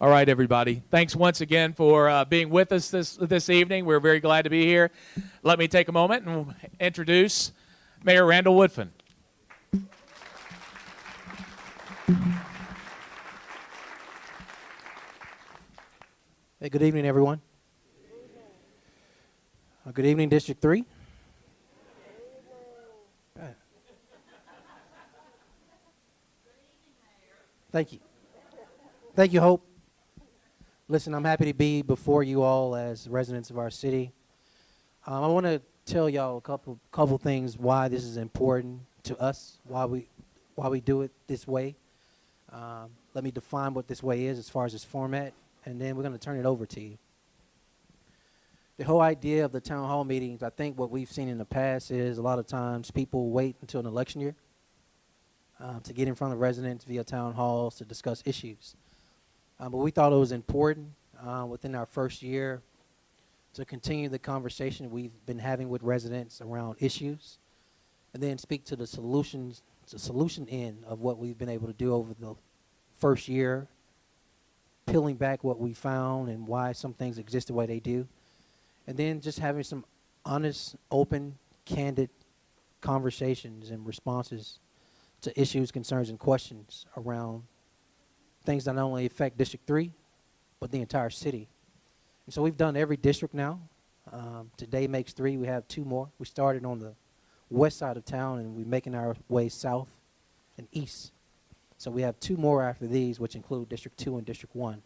All right, everybody. Thanks once again for being with us this evening. We're very glad to be here. Let me take a moment and introduce Mayor Randall Woodfin. Hey, good evening, everyone. Good evening, District 3. Thank you. Thank you, Hope. Listen, I'm happy to be before you all as residents of our city. I want to tell y'all a couple things why this is important to us, why we do it this way. Let me define what this way is as far as this format, and then we're going to turn it over to you. The whole idea of the town hall meetings, I think what we've seen in the past is a lot of times people wait until an election year to get in front of residents via town halls to discuss issues. But we thought it was important within our first year to continue the conversation we've been having with residents around issues, and then speak to the solution end of what we've been able to do over the first year, peeling back what we found and why some things exist the way they do, and then just having some honest, open, candid conversations and responses to issues, concerns, and questions around things that not only affect District 3, but the entire city. And so we've done every district now. Today makes 3. We have 2 more. We started on the west side of town, and we're making our way south and east. So we have 2 more after these, which include District 2 and District 1.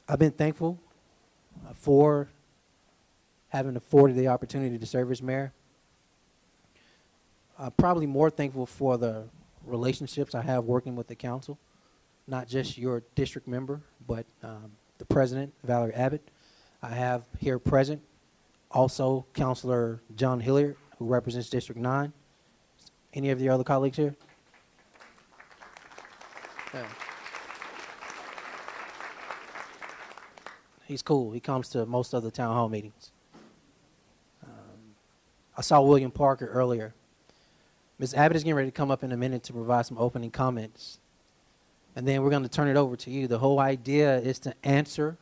I've been thankful for having afforded the opportunity to serve as mayor. Probably more thankful for the relationships I have working with the council, not just your district member, but the president, Valerie Abbott. I have here present also Councilor John Hilliard, who represents District 9. Any of the other colleagues here? Yeah. He's cool. He comes to most of the town hall meetings. I saw William Parker earlier. Ms. Abbott is getting ready to come up in a minute to provide some opening comments. And then we're going to turn it over to you. The whole idea is to answer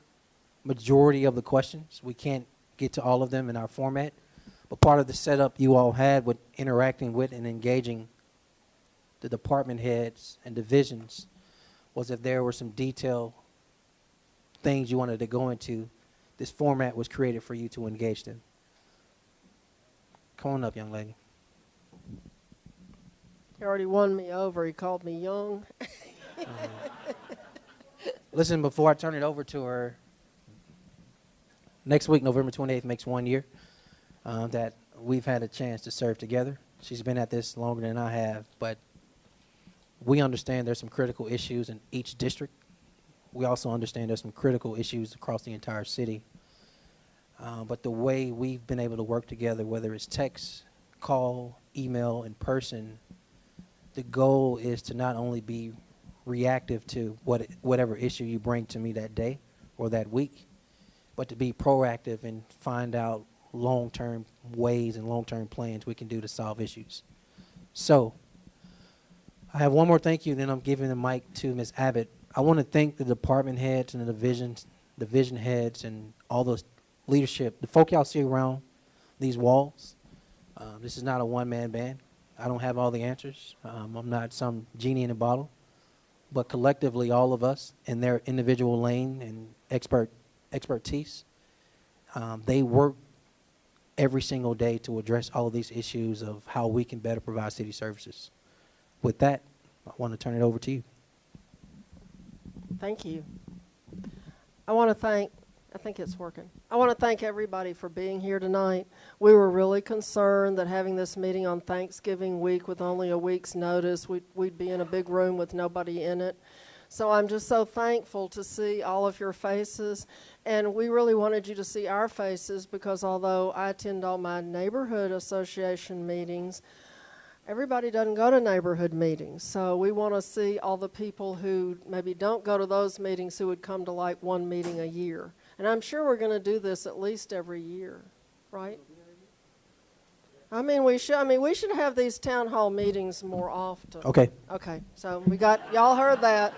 majority of the questions. We can't get to all of them in our format. But part of the setup you all had with interacting with and engaging the department heads and divisions was if there were some detailed things you wanted to go into, this format was created for you to engage them. Come on up, young lady. He already won me over. He called me young. Listen, before I turn it over to her, next week, November 28th, makes 1 year that we've had a chance to serve together. She's been at this longer than I have, but we understand there's some critical issues in each district. We also understand there's some critical issues across the entire city. But the way we've been able to work together, whether it's text, call, email, in person, the goal is to not only be reactive to whatever issue you bring to me that day or that week, but to be proactive and find out long-term ways and long-term plans we can do to solve issues. So I have one more thank you, then I'm giving the mic to Ms. Abbott. I want to thank the department heads and the division heads and all those leadership, the folk y'all see around these walls. This is not a one-man band. I don't have all the answers. I'm not some genie in a bottle. But collectively, all of us in their individual lane and expertise, they work every single day to address all of these issues of how we can better provide city services. With that, I want to turn it over to you. Thank you. I want to thank everybody for being here tonight. We were really concerned that having this meeting on Thanksgiving week with only a week's notice, we'd be in a big room with nobody in it. So I'm just so thankful to see all of your faces. And we really wanted you to see our faces because although I attend all my neighborhood association meetings, everybody doesn't go to neighborhood meetings. So we want to see all the people who maybe don't go to those meetings who would come to like one meeting a year. And I'm sure we're going to do this at least every year, right? I mean, we should. I mean, we should have these town hall meetings more often. Okay. Okay. So we got y'all heard that.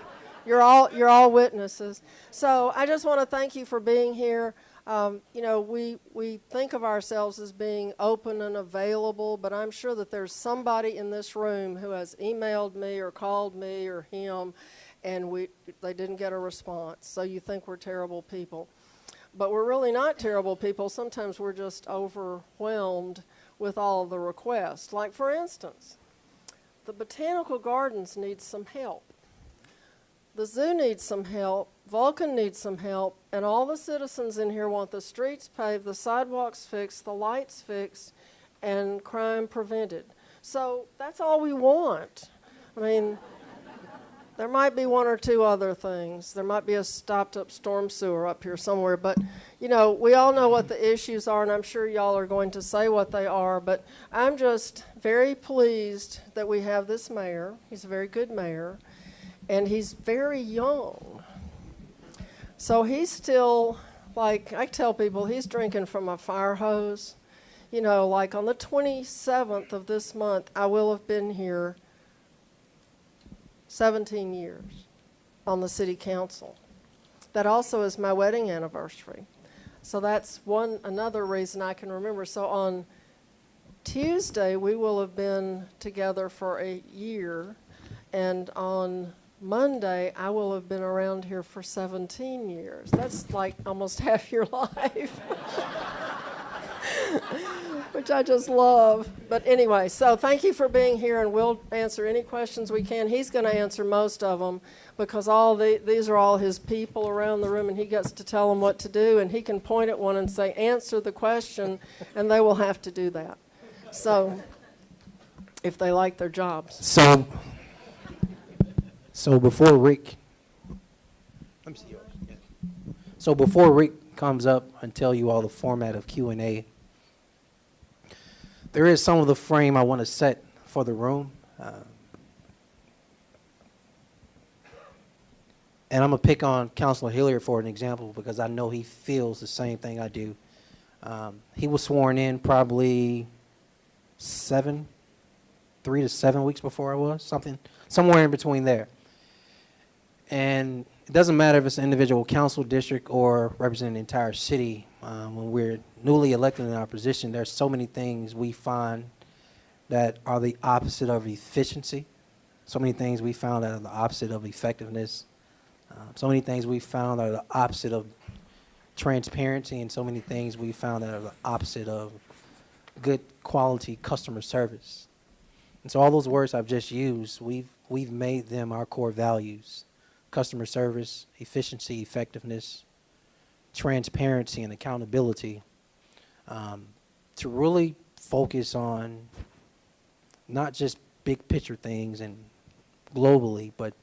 You're all witnesses. So I just want to thank you for being here. You know, we think of ourselves as being open and available, but I'm sure that there's somebody in this room who has emailed me or called me or him, and they didn't get a response. So you think we're terrible people. But we're really not terrible people. Sometimes we're just overwhelmed with all of the requests. Like, for instance, the botanical gardens need some help. The zoo needs some help. Vulcan needs some help. And all the citizens in here want the streets paved, the sidewalks fixed, the lights fixed, and crime prevented. So that's all we want. I mean, there might be one or two other things. There might be a stopped-up storm sewer up here somewhere. But, you know, we all know what the issues are, and I'm sure y'all are going to say what they are. But I'm just very pleased that we have this mayor. He's a very good mayor, and he's very young. So he's still, like, I tell people, he's drinking from a fire hose. You know, like on the 27th of this month, I will have been here 17 years on the city council. That also is my wedding anniversary. So that's another reason I can remember. So on Tuesday, we will have been together for a year, and on Monday, I will have been around here for 17 years. That's like almost half your life, which I just love. But anyway, so thank you for being here, and we'll answer any questions we can. He's going to answer most of them because these are all his people around the room, and he gets to tell them what to do, and he can point at one and say, answer the question, and they will have to do that. So if they like their jobs. So before Rick, let me see yours. Yeah. So before Rick comes up and tell you all the format of Q&A, there is some of the frame I want to set for the room. And I'm going to pick on Councilor Hilliard for an example because I know he feels the same thing I do. He was sworn in probably 3 to 7 weeks before I was, somewhere in between there. And it doesn't matter if it's an individual council district or representing the entire city. When we're newly elected in our position, there's so many things we find that are the opposite of efficiency. So many things we found that are the opposite of effectiveness. So many things we found that are the opposite of transparency, and so many things we found that are the opposite of good quality customer service. And so all those words I've just used, we've made them our core values: customer service, efficiency, effectiveness, transparency, and accountability, to really focus on not just big picture things and globally, but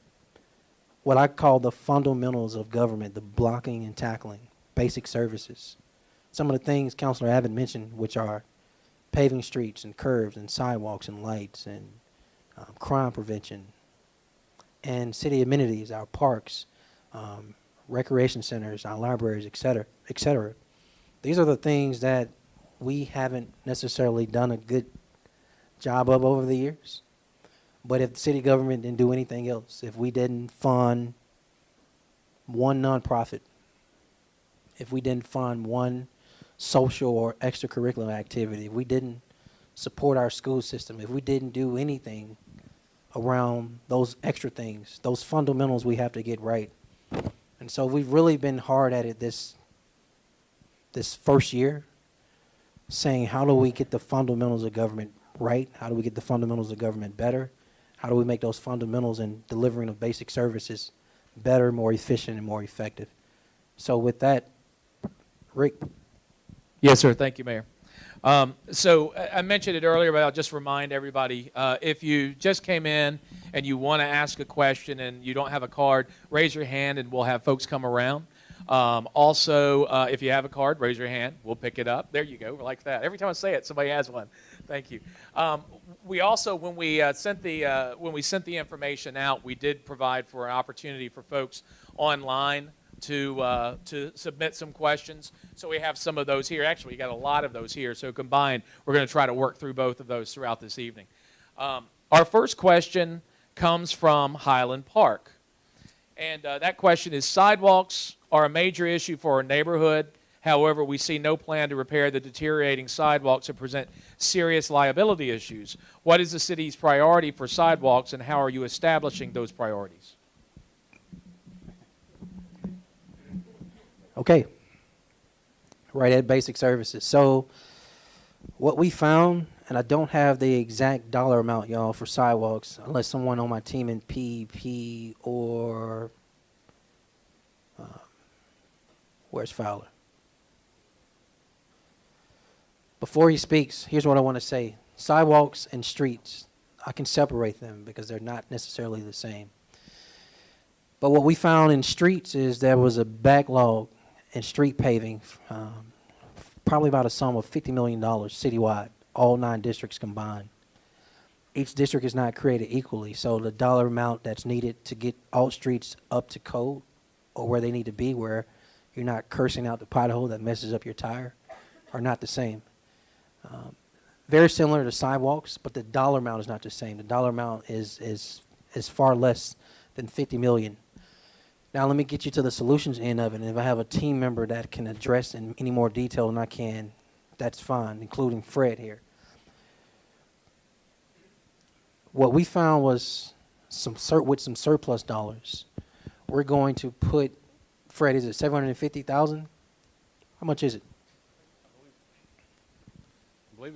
what I call the fundamentals of government, the blocking and tackling, basic services. Some of the things Councilor Abbott mentioned, which are paving streets and curbs and sidewalks and lights and crime prevention and city amenities, our parks, recreation centers, our libraries, et cetera, et cetera. These are the things that we haven't necessarily done a good job of over the years. But if the city government didn't do anything else, if we didn't fund one nonprofit, if we didn't fund one social or extracurricular activity, if we didn't support our school system, if we didn't do anything around those extra things, those fundamentals we have to get right. And so we've really been hard at it this first year, saying how do we get the fundamentals of government right? How do we get the fundamentals of government better? How do we make those fundamentals in delivering of basic services better, more efficient, and more effective? So with that, Rick. Yes, sir. Thank you, Mayor. So I mentioned it earlier, but I'll just remind everybody, if you just came in and you want to ask a question and you don't have a card, raise your hand and we'll have folks come around. Also, if you have a card, raise your hand. We'll pick it up. There you go. Like that. Every time I say it, somebody has one. Thank you. We also, when we sent the information out, we did provide for an opportunity for folks online to submit some questions. So we have some of those here. Actually, we got a lot of those here. So combined, we're going to try to work through both of those throughout this evening. Our first question comes from Highland Park. And that question is, sidewalks are a major issue for our neighborhood. However, we see no plan to repair the deteriorating sidewalks and present serious liability issues. What is the city's priority for sidewalks, and how are you establishing those priorities? Okay. Right at basic services. So what we found, and I don't have the exact dollar amount, y'all, for sidewalks, unless someone on my team in PEP or where's Fowler? Before he speaks, here's what I want to say. Sidewalks and streets, I can separate them because they're not necessarily the same. But what we found in streets is there was a backlog in street paving, probably about a sum of $50 million citywide, all 9 districts combined. Each district is not created equally, so the dollar amount that's needed to get all streets up to code or where they need to be, where you're not cursing out the pothole that messes up your tire, are not the same. Very similar to sidewalks, but the dollar amount is not the same. The dollar amount is far less than $50 million. Now let me get you to the solutions end of it, and if I have a team member that can address in any more detail than I can, that's fine, including Fred here. What we found was with some surplus dollars, we're going to put, Fred, is it $750,000? How much is it? I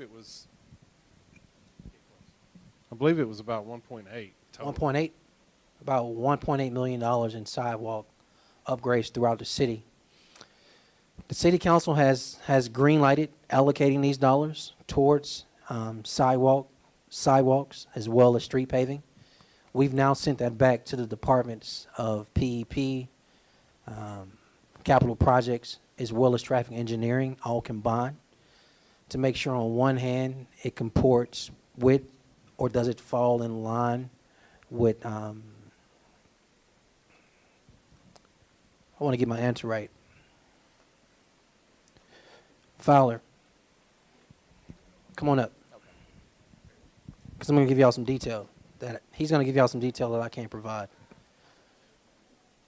believe it was about 1.8 total. 1.8? About $1.8 million in sidewalk upgrades throughout the city. The city council has green-lighted allocating these dollars towards sidewalks as well as street paving. We've now sent that back to the departments of PEP, capital projects, as well as traffic engineering, all combined, to make sure on one hand it comports with, or does it fall in line with, I want to get my answer right. Fowler, come on up. Because I'm going to give y'all some detail. He's going to give y'all some detail that I can't provide.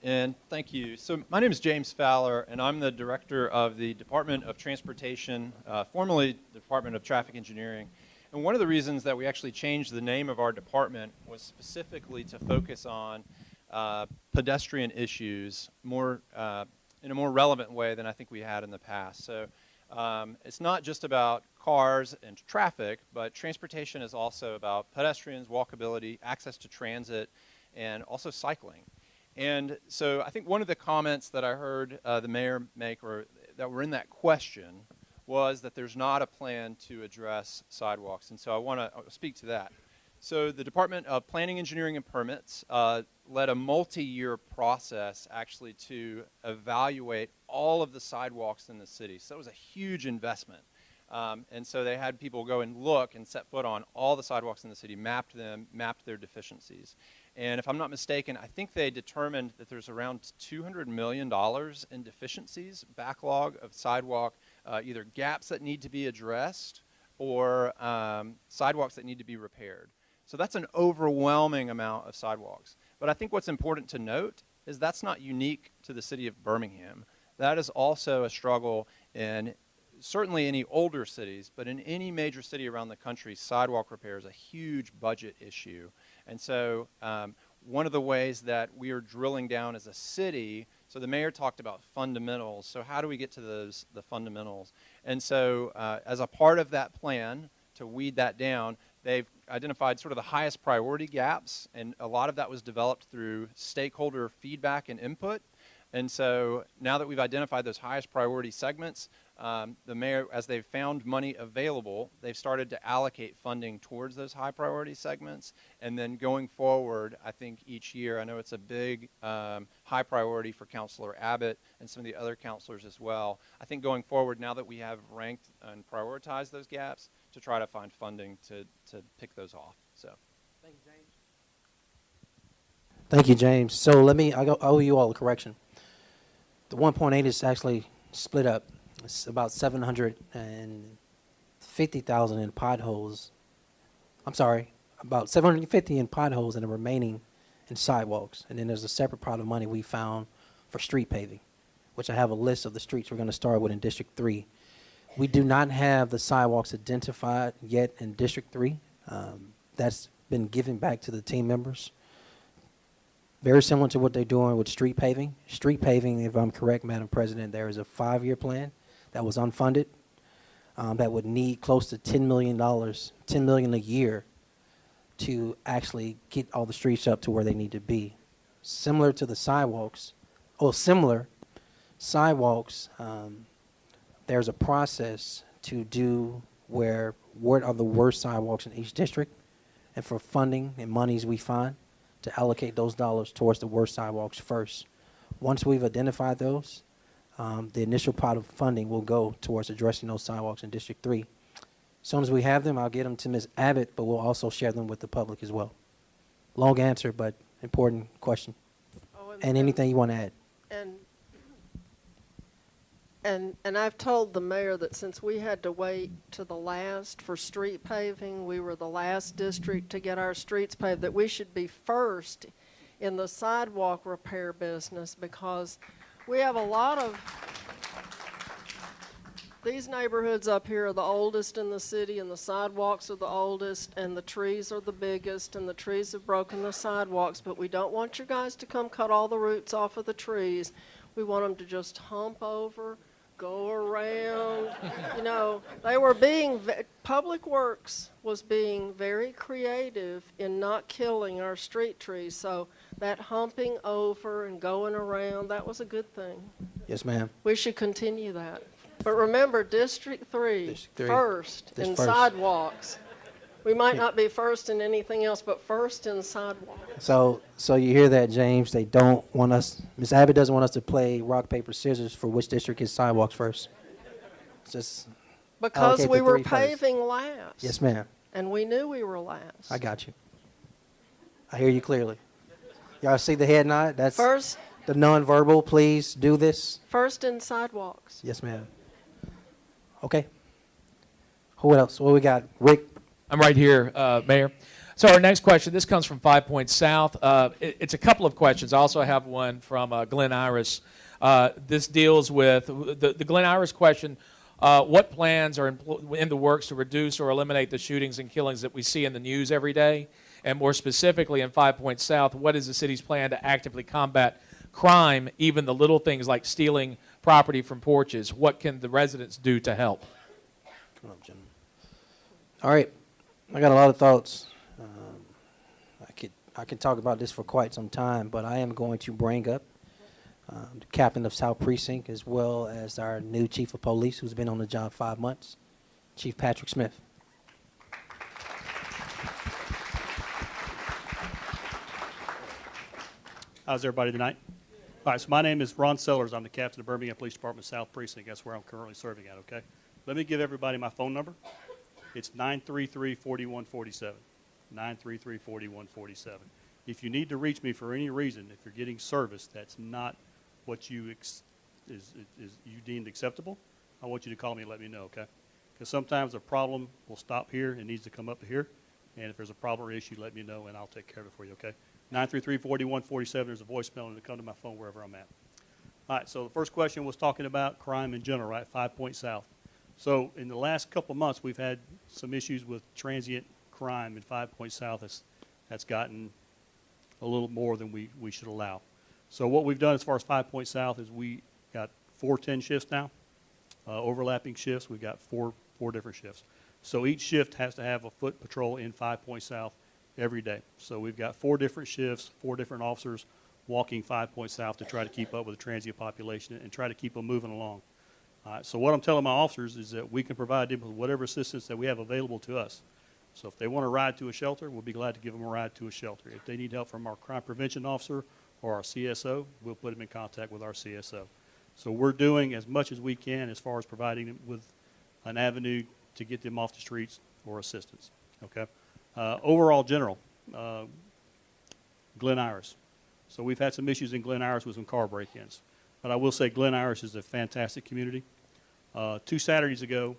And thank you. So my name is James Fowler, and I'm the director of the Department of Transportation, formerly the Department of Traffic Engineering. And one of the reasons that we actually changed the name of our department was specifically to focus on pedestrian issues more in a more relevant way than I think we had in the past. So it's not just about cars and traffic, but transportation is also about pedestrians, walkability, access to transit, and also cycling. And so I think one of the comments that I heard the mayor make, or that were in that question, was that there's not a plan to address sidewalks. And so I want to speak to that. So the Department of Planning, Engineering, and Permits led a multi-year process actually to evaluate all of the sidewalks in the city. So it was a huge investment. And so they had people go and look and set foot on all the sidewalks in the city, mapped them, mapped their deficiencies. And if I'm not mistaken, I think they determined that there's around $200 million in deficiencies, backlog of sidewalk, either gaps that need to be addressed or sidewalks that need to be repaired. So that's an overwhelming amount of sidewalks. But I think what's important to note is that's not unique to the city of Birmingham. That is also a struggle in certainly any older cities, but in any major city around the country, sidewalk repair is a huge budget issue. And so one of the ways that we are drilling down as a city, so the mayor talked about fundamentals, so how do we get to the fundamentals? And so as a part of that plan to weed that down, they've identified sort of the highest priority gaps, and a lot of that was developed through stakeholder feedback and input. And so now that we've identified those highest priority segments, the mayor, as they've found money available, they've started to allocate funding towards those high priority segments. And then going forward, I think each year, I know it's a big high priority for Councilor Abbott and some of the other councilors as well. I think going forward, now that we have ranked and prioritized those gaps, to try to find funding to pick those off. So, thank you, James. Thank you, James. So I owe you all a correction. The 1.8 is actually split up. It's about 750,000 in potholes. I'm sorry, about 750 in potholes and the remaining in sidewalks. And then there's a separate pot of money we found for street paving, which I have a list of the streets we're going to start with in District 3. We do not have the sidewalks identified yet in District 3. That's been given back to the team members. Very similar to what they're doing with street paving. Street paving, if I'm correct, Madam President, there is a 5-year plan that was unfunded that would need close to $10 million a year to actually get all the streets up to where they need to be. Similar to the sidewalks, sidewalks, there's a process to do where what are the worst sidewalks in each district, and for funding and monies we find to allocate those dollars towards the worst sidewalks first. Once we've identified those, the initial pot of funding will go towards addressing those sidewalks in District 3. As soon as we have them, I'll get them to Ms. Abbott, but we'll also share them with the public as well. Long answer, but important question. Oh, And anything you want to add? And I've told the mayor that since we had to wait to the last for street paving, we were the last district to get our streets paved, that we should be first in the sidewalk repair business, because we have a lot of these neighborhoods up here are the oldest in the city, and the sidewalks are the oldest, and the trees are the biggest, and the trees have broken the sidewalks, but we don't want you guys to come cut all the roots off of the trees. We want them to just hump over, go around. You know, they were Public Works was being very creative in not killing our street trees. So that humping over and going around, that was a good thing. Yes, ma'am. We should continue that. But remember, District 3, first in sidewalks. We might not be first in anything else, but first in sidewalks. So you hear that, James? They don't want us, Ms. Abbott doesn't want us to play rock, paper, scissors for which district is sidewalks first. It's just because allocate we the were three first. paving last. Yes, ma'am. And we knew we were last. I got you. I hear you clearly. Y'all see the head nod? That's First, the nonverbal. Please do this. first in sidewalks. Yes, ma'am. Okay. Who else? What we got? Rick? I'm right here, Mayor. So our next question, this comes from 5 Points South. It's a couple of questions. I also have one from Glen Iris. This deals with the Glen Iris question. What plans are in the works to reduce or eliminate the shootings and killings that we see in the news every day? And more specifically, in 5 Points South, what is the city's plan to actively combat crime, even the little things like stealing property from porches? What can the residents do to help? Come on, gentlemen. All right. I got a lot of thoughts. I could talk about this for quite some time, but I am going to bring up the captain of South Precinct, as well as our new chief of police, who's been on the job 5 months, Chief Patrick Smith. How's everybody tonight? All right, so my name is Ron Sellers. I'm the captain of Birmingham Police Department South Precinct. That's where I'm currently serving at, okay? Let me give everybody my phone number. It's 933-4147, 933-4147. If you need to reach me for any reason, if you're getting service that's not what you you deemed acceptable, I want you to call me and let me know, okay? Because sometimes a problem will stop here and needs to come up to here, and if there's a problem or issue, let me know and I'll take care of it for you, okay? 933-4147, there's a voicemail and it'll come to my phone wherever I'm at. All right, so the first question was talking about crime in general, right? 5 Points South. So in the last couple of months, we've had some issues with transient crime in 5 Points South that's gotten a little more than we should allow. So what we've done as far as 5 Points South is we got 4 10 shifts now, overlapping shifts. We've got four different shifts. So each shift has to have a foot patrol in 5 Points South every day. So we've got 4 different shifts, 4 different officers walking 5 Points South to try to keep up with the transient population and try to keep them moving along. So what I'm telling my officers is that we can provide them with whatever assistance that we have available to us. So if they want to ride to a shelter, we'll be glad to give them a ride to a shelter. If they need help from our crime prevention officer or our CSO, we'll put them in contact with our CSO. So we're doing as much as we can as far as providing them with an avenue to get them off the streets or assistance. Okay. Overall general, Glen Iris. So we've had some issues in Glen Iris with some car break-ins. But I will say Glen Iris is a fantastic community. 2 Saturdays ago,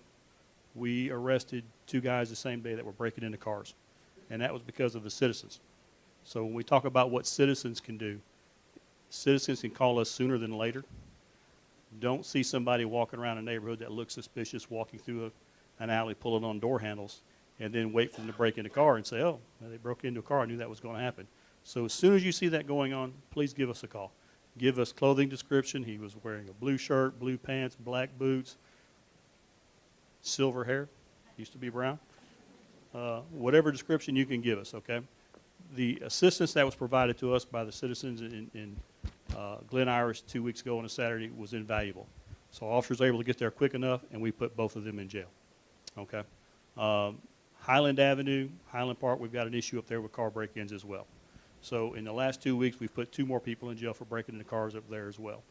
we arrested 2 guys the same day that were breaking into cars, and that was because of the citizens. So when we talk about what citizens can do, citizens can call us sooner than later. Don't see somebody walking around a neighborhood that looks suspicious, walking through an alley, pulling on door handles, and then wait for them to break into a car and say, oh, well, they broke into a car. I knew that was going to happen. So as soon as you see that going on, please give us a call. Give us clothing description. He was wearing a blue shirt, blue pants, black boots, silver hair, used to be brown. Whatever description you can give us, okay? The assistance that was provided to us by the citizens in Glen Iris 2 weeks ago on a Saturday was invaluable. So officers were able to get there quick enough, and we put both of them in jail, okay? Highland Avenue, Highland Park, we've got an issue up there with car break-ins as well. So in the last 2 weeks, we've put 2 more people in jail for breaking into cars up there as well.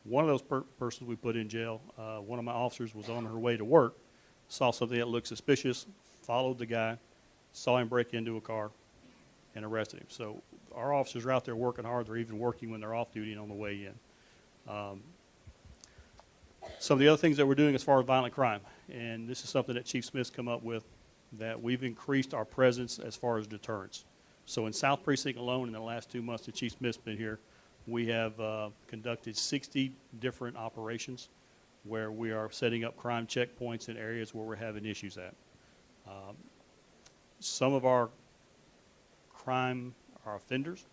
One of those persons we put in jail, one of my officers was on her way to work, saw something that looked suspicious, followed the guy, saw him break into a car, and arrested him. So our officers are out there working hard. They're even working when they're off duty and on the way in. Some of the other things that we're doing as far as violent crime, and this is something that Chief Smith's come up with, that we've increased our presence as far as deterrence. So in South Precinct alone, in the last 2 months that Chief Smith's been here, we have conducted 60 different operations where we are setting up crime checkpoints in areas where we're having issues at. Some of our offenders,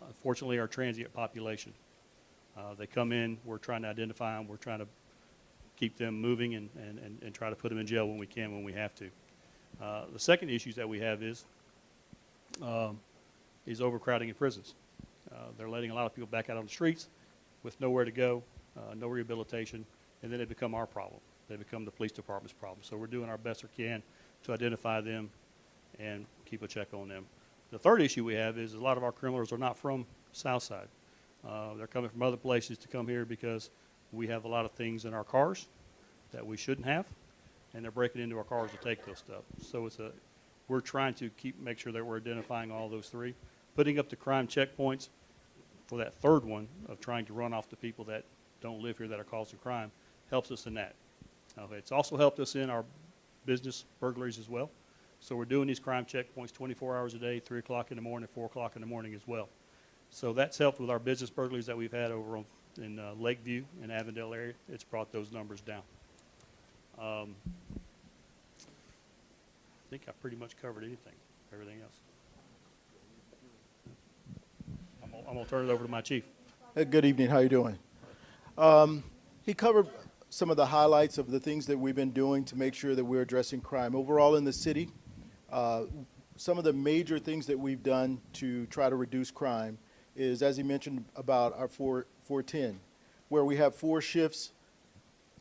unfortunately, are transient population. They come in, we're trying to identify them, we're trying to keep them moving and try to put them in jail when we can, when we have to. The second issues that we have is overcrowding in prisons. They're letting a lot of people back out on the streets with nowhere to go, no rehabilitation, and then they become our problem. They become the police department's problem. So we're doing our best we can to identify them and keep a check on them. The third issue we have is a lot of our criminals are not from Southside. They're coming from other places to come here because we have a lot of things in our cars that we shouldn't have, and they're breaking into our cars to take those stuff. So we're trying to make sure that we're identifying all those 3. Putting up the crime checkpoints for that third one of trying to run off the people that don't live here that are causing crime helps us in that. It's also helped us in our business burglaries as well. So we're doing these crime checkpoints 24 hours a day, 3 o'clock in the morning, 4 o'clock in the morning as well. So that's helped with our business burglaries that we've had over in Lakeview and Avondale area. It's brought those numbers down. I think I pretty much covered everything else. I'm going to turn it over to my chief. Good evening. How you doing? He covered some of the highlights of the things that we've been doing to make sure that we're addressing crime overall in the city. Some of the major things that we've done to try to reduce crime is, as he mentioned, about our 410, where we have 4 shifts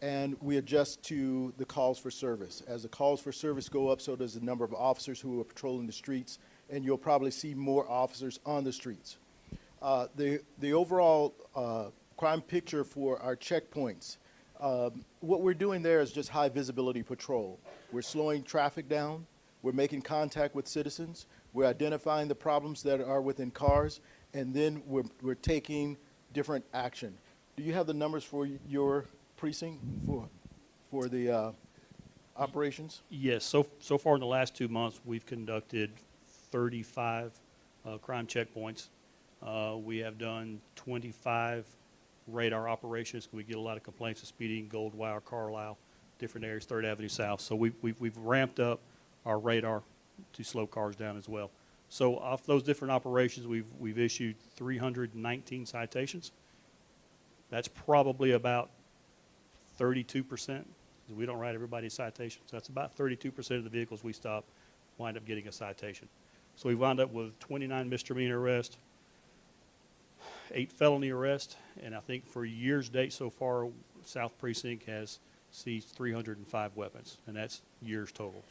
and we adjust to the calls for service. As the calls for service go up, so does the number of officers who are patrolling the streets, and you'll probably see more officers on the streets. The overall crime picture for our checkpoints, what we're doing there is just high visibility patrol. We're slowing traffic down. We're making contact with citizens. We're identifying the problems that are within cars, and then we're taking different action. Do you have the numbers for your precinct for the operations? Yes. So far in the last 2 months, we've conducted 35 crime checkpoints. We have done 25 radar operations. We get a lot of complaints of speeding, Goldwire, Carlisle, different areas, 3rd Avenue South. So we've ramped up our radar to slow cars down as well. So off those different operations, we've issued 319 citations. That's probably about 32%. We don't write everybody citations. So that's about 32% of the vehicles we stop wind up getting a citation. So we wound up with 29 misdemeanor arrests, 8 felony arrests, and I think for years date so far, South Precinct has seized 305 weapons, and that's years total.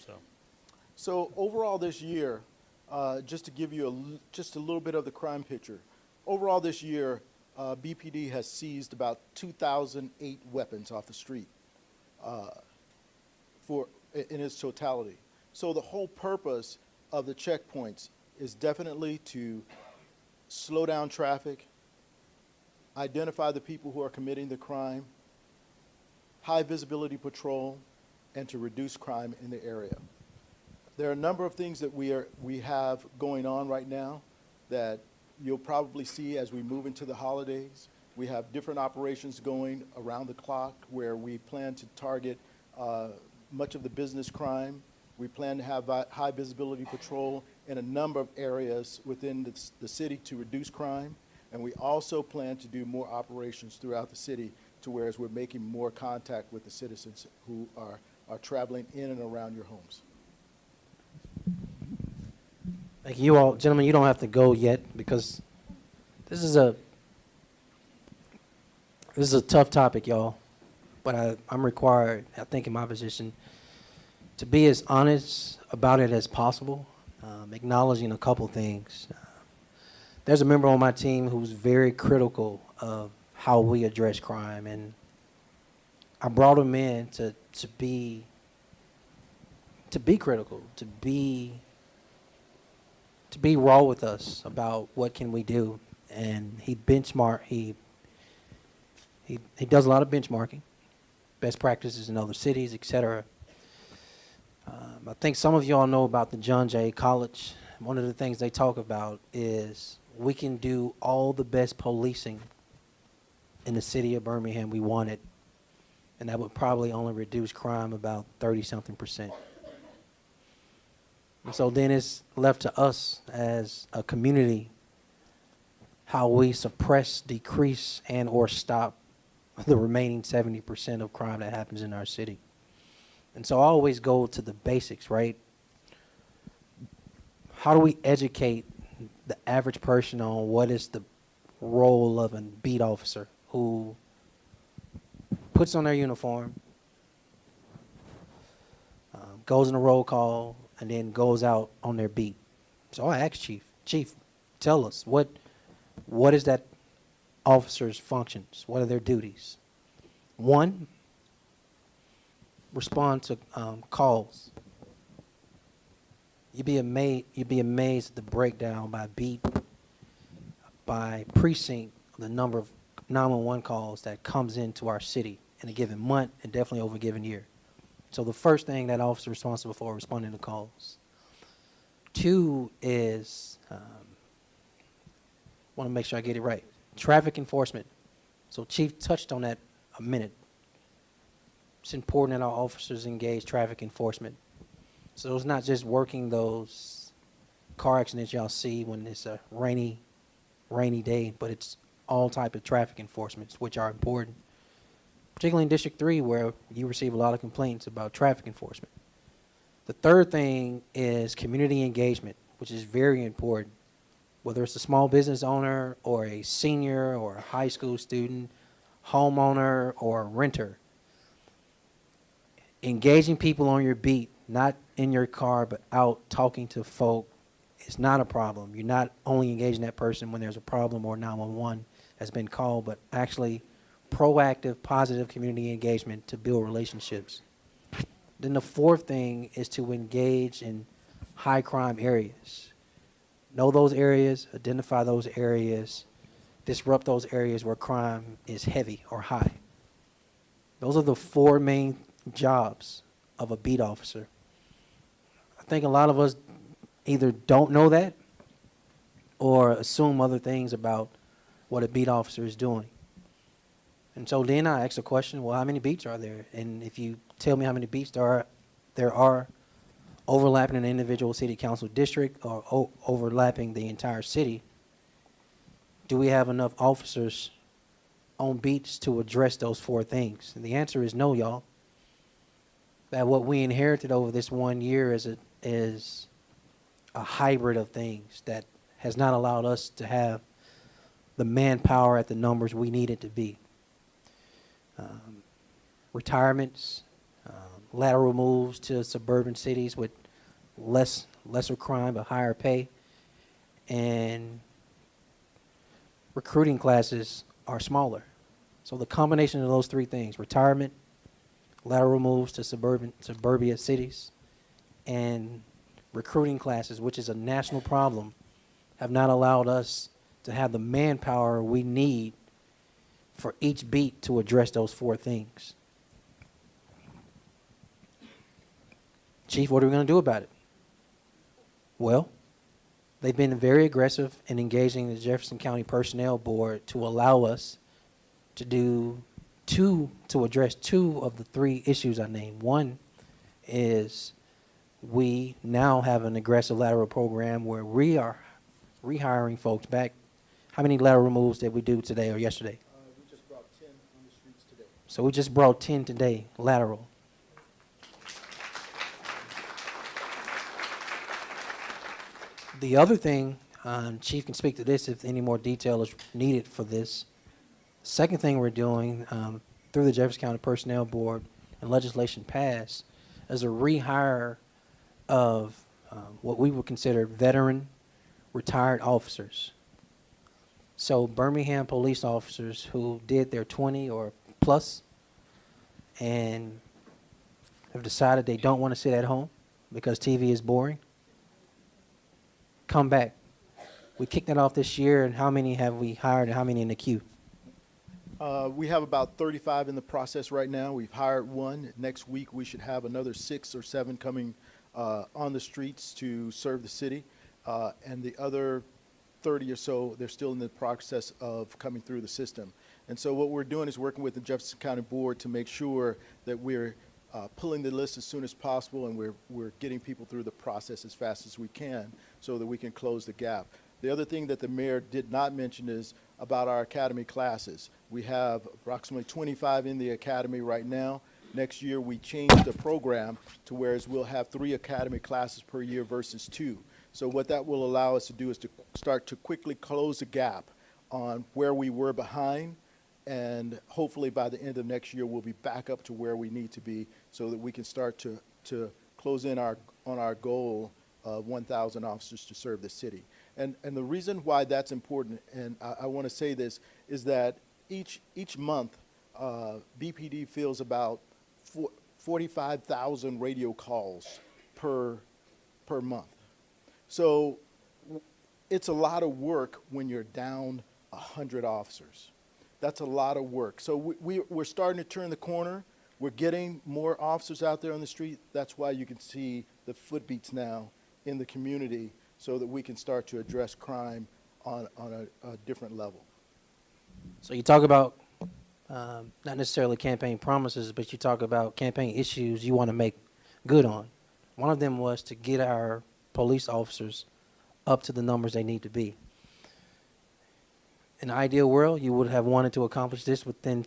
So overall this year, just to give you just a little bit of the crime picture, overall this year, BPD has seized about 2,008 weapons off the street in its totality. So the whole purpose of the checkpoints is definitely to slow down traffic, identify the people who are committing the crime, high visibility patrol, and to reduce crime in the area. There are a number of things that we have going on right now that you'll probably see as we move into the holidays. We have different operations going around the clock where we plan to target much of the business crime. We plan to have high visibility patrol in a number of areas within the city to reduce crime. And we also plan to do more operations throughout the city to whereas we're making more contact with the citizens who are traveling in and around your homes. Thank you all. Gentlemen, you don't have to go yet because this is a tough topic, y'all. But I'm required, I think in my position, to be as honest about it as possible, acknowledging a couple things. There's a member on my team who's very critical of how we address crime, and I brought him in to be critical, to be raw with us about what can we do. And he does a lot of benchmarking, best practices in other cities, etc. I think some of y'all know about the John Jay College. One of the things they talk about is we can do all the best policing in the city of Birmingham we wanted, and that would probably only reduce crime about 30-something%. And so then it's left to us as a community how we suppress, decrease, and or stop the remaining 70% of crime that happens in our city. And so I always go to the basics, right? How do we educate the average person on what is the role of a beat officer who puts on their uniform, goes in a roll call, and then goes out on their beat? So I asked Chief, tell us, what is that officer's functions? What are their duties? One, respond to calls. You'd be amazed at the breakdown by beat, by precinct, the number of 911 calls that comes into our city in a given month and definitely over a given year. So the first thing that officer is responsible for is responding to calls. Two is, want to make sure I get it right, traffic enforcement. So Chief touched on that a minute. It's important that our officers engage traffic enforcement. So it's not just working those car accidents y'all see when it's a rainy day, but it's all type of traffic enforcements, which are important, particularly in District 3, where you receive a lot of complaints about traffic enforcement. The third thing is community engagement, which is very important. Whether it's a small business owner or a senior or a high school student, homeowner or a renter, engaging people on your beat, not in your car, but out talking to folk, is not a problem. You're not only engaging that person when there's a problem or 911 has been called, but actually proactive, positive community engagement to build relationships. Then the fourth thing is to engage in high crime areas. Know those areas, identify those areas, disrupt those areas where crime is heavy or high. Those are the four main jobs of a beat officer. I think a lot of us either don't know that or assume other things about what a beat officer is doing. And so then I ask the question, well, how many beats are there? And if you tell me how many beats there are overlapping an individual city council district or overlapping the entire city, do we have enough officers on beats to address those four things? And the answer is no, y'all. That what we inherited over this 1 year is a hybrid of things that has not allowed us to have the manpower at the numbers we need it to be. Retirements, lateral moves to suburban cities with lesser crime but higher pay, and recruiting classes are smaller. So the combination of those three things, retirement, lateral moves to suburbia cities, and recruiting classes, which is a national problem, have not allowed us to have the manpower we need for each beat to address those 4 things. Chief, what are we going to do about it? Well, they've been very aggressive in engaging the Jefferson County Personnel Board to allow us to address 2 of the 3 issues I named. One is we now have an aggressive lateral program where we are rehiring folks back. How many lateral moves did we do today or yesterday? We just brought 10 on the streets today. So we just brought 10 today, lateral. The other thing, Chief can speak to this if any more detail is needed for this. Second thing we're doing through the Jefferson County Personnel Board and legislation passed is a rehire of what we would consider veteran retired officers. So Birmingham police officers who did their 20 or plus and have decided they don't want to sit at home because TV is boring, come back. We kicked that off this year, and how many have we hired and how many in the queue? We have about 35 in the process right now. We've hired 1. Next week, we should have another 6 or 7 coming on the streets to serve the city. And the other 30 or so, they're still in the process of coming through the system. And so what we're doing is working with the Jefferson County Board to make sure that we're pulling the list as soon as possible, and we're getting people through the process as fast as we can so that we can close the gap. The other thing that the mayor did not mention is about our academy classes. We have approximately 25 in the academy right now. Next year, we changed the program to whereas we'll have 3 academy classes per year versus 2. So what that will allow us to do is to start to quickly close the gap on where we were behind, and hopefully by the end of next year, we'll be back up to where we need to be so that we can start to close in on our goal of 1,000 officers to serve the city. And the reason why that's important, and I want to say this, is that each month, BPD fields about 45,000 radio calls per month. So it's a lot of work when you're down 100 officers. That's a lot of work. So we're starting to turn the corner. We're getting more officers out there on the street. That's why you can see the footbeats now in the community so that we can start to address crime on a different level. So you talk about not necessarily campaign promises, but you talk about campaign issues you want to make good on. One of them was to get our police officers up to the numbers they need to be. In an ideal world, you would have wanted to accomplish this within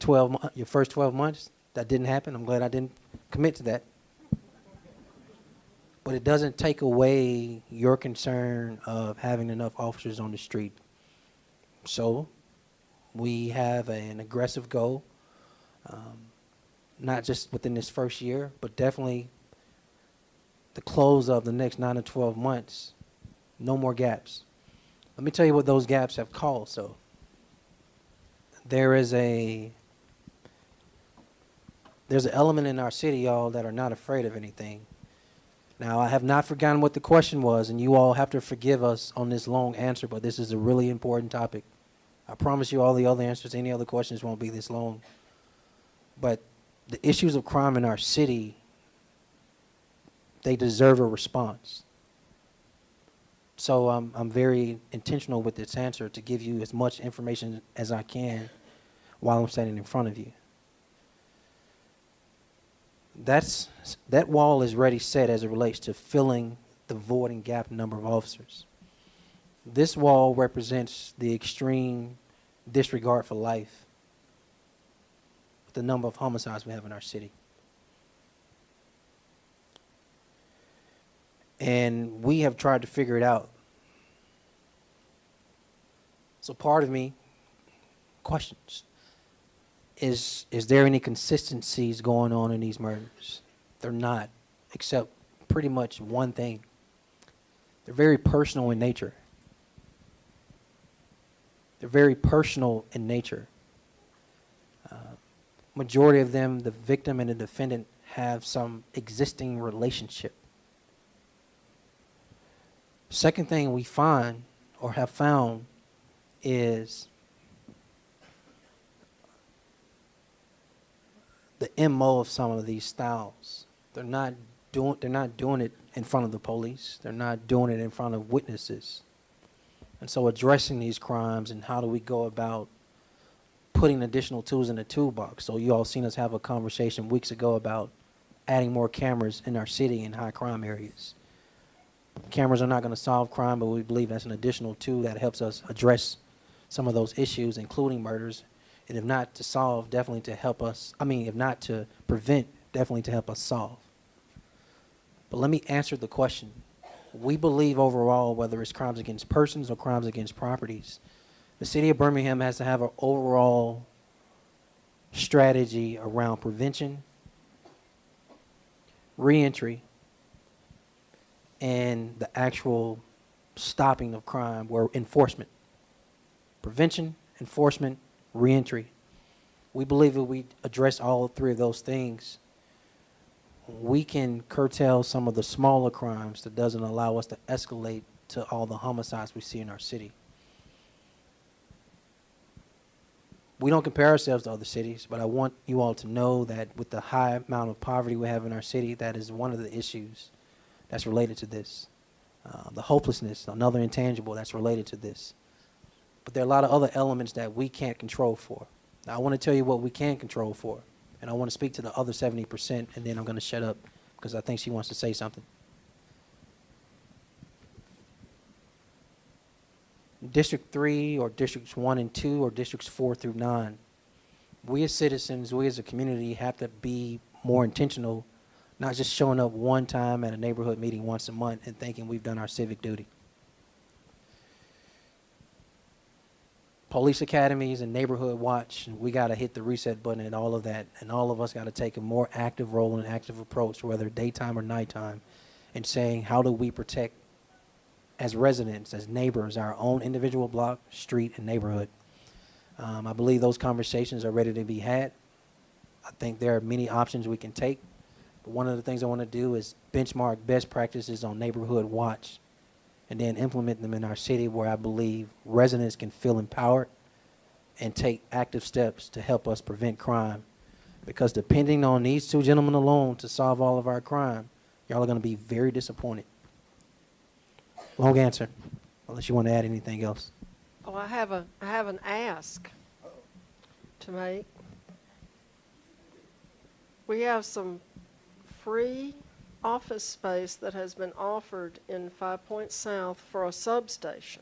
your first 12 months. That didn't happen. I'm glad I didn't commit to that. But it doesn't take away your concern of having enough officers on the street. So we have an aggressive goal, not just within this first year, but definitely the close of the next 9 to 12 months, no more gaps. Let me tell you what those gaps have caused. So there's an element in our city, y'all, that are not afraid of anything. Now, I have not forgotten what the question was, and you all have to forgive us on this long answer, but this is a really important topic. I promise you all the other answers, any other questions won't be this long. But the issues of crime in our city, they deserve a response. So I'm very intentional with this answer to give you as much information as I can while I'm standing in front of you. That wall is ready set as it relates to filling the void and gap number of officers. This wall represents the extreme disregard for life, the number of homicides we have in our city. And we have tried to figure it out. So part of me questions, is there any consistencies going on in these murders? They're not, except pretty much one thing. They're very personal in nature. They're very personal in nature. Majority of them, the victim and the defendant, have some existing relationship. Second thing we find or have found is the MO of some of these styles. They're not doing it in front of the police. They're not doing it in front of witnesses. And so addressing these crimes and how do we go about putting additional tools in the toolbox. So you all seen us have a conversation weeks ago about adding more cameras in our city in high crime areas. Cameras are not going to solve crime, but we believe that's an additional tool that helps us address some of those issues, including murders. And if not to solve, definitely to help us, if not to prevent, definitely to help us solve. But let me answer the question. We believe overall, whether it's crimes against persons or crimes against properties, the city of Birmingham has to have an overall strategy around prevention, reentry, and the actual stopping of crime, where enforcement. Prevention, enforcement, reentry. We believe if we address all three of those things, we can curtail some of the smaller crimes that doesn't allow us to escalate to all the homicides we see in our city. We don't compare ourselves to other cities, but I want you all to know that with the high amount of poverty we have in our city, that is one of the issues that's related to this. The hopelessness, another intangible that's related to this. But there are a lot of other elements that we can't control for. Now, I want to tell you what we can control for, and I want to speak to the other 70%, and then I'm going to shut up because I think she wants to say something. District 3 or Districts 1 and 2 or Districts 4 through 9, we as citizens, we as a community have to be more intentional, not just showing up one time at a neighborhood meeting once a month and thinking we've done our civic duty. Police academies and neighborhood watch, we got to hit the reset button and all of that, and all of us got to take a more active role and active approach, whether daytime or nighttime, in saying how do we protect as residents, as neighbors, our own individual block, street, and neighborhood. I believe those conversations are ready to be had. I think there are many options we can take, but one of the things I want to do is benchmark best practices on neighborhood watch and then implement them in our city where I believe residents can feel empowered and take active steps to help us prevent crime. Because depending on these two gentlemen alone to solve all of our crime, y'all are going to be very disappointed. Long answer, unless you want to add anything else. Oh, I have an ask to make. We have some free office space that has been offered in 5 Points South for a substation.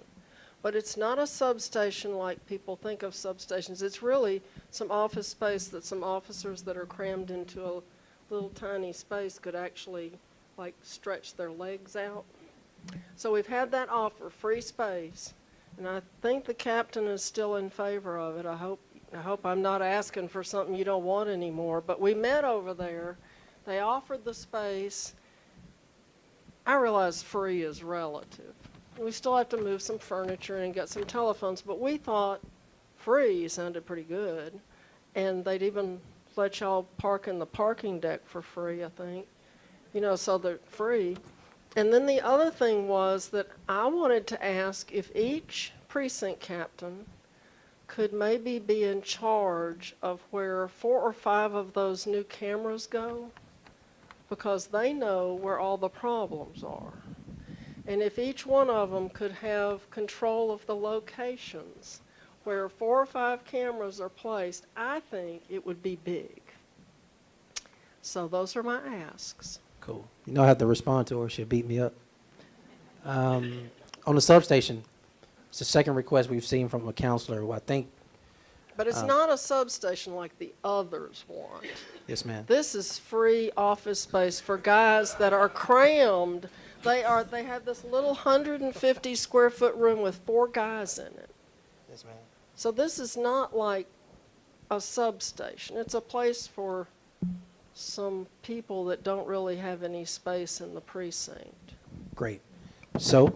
But it's not a substation like people think of substations. It's really some office space that some officers that are crammed into a little tiny space could actually like stretch their legs out. So we've had that offer, free space, and I think the captain is still in favor of it. I hope I'm not asking for something you don't want anymore, but we met over there. They offered the space. I realize free is relative. We still have to move some furniture and get some telephones, but we thought free sounded pretty good. And they'd even let y'all park in the parking deck for free, I think. So they're free. And then the other thing was that I wanted to ask if each precinct captain could maybe be in charge of where 4 or 5 of those new cameras go, because they know where all the problems are. And if each one of them could have control of the locations where 4 or 5 cameras are placed, I think it would be big. So those are my asks. Cool. I have to respond to her. She'll beat me up. On the substation, it's the second request we've seen from a counselor who I think. But it's not a substation like the others want. Yes, ma'am. This is free office space for guys that are crammed. They have this little 150 square foot room with 4 guys in it. Yes, ma'am. So this is not like a substation. It's a place for some people that don't really have any space in the precinct. Great. So,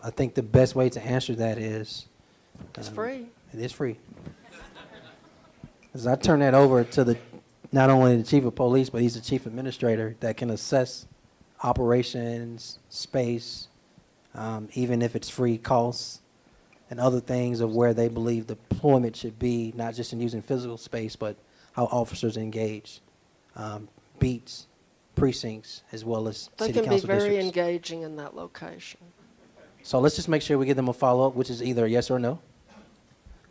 I think the best way to answer that is... It's free. It is free. As I turn that over to not only the chief of police, but he's the chief administrator that can assess operations, space, even if it's free costs, and other things of where they believe deployment should be, not just in using physical space, but how officers engage beats, precincts, as well as They city can be council very districts. engaging in that location. So let's just make sure we give them a follow-up, which is either a yes or no.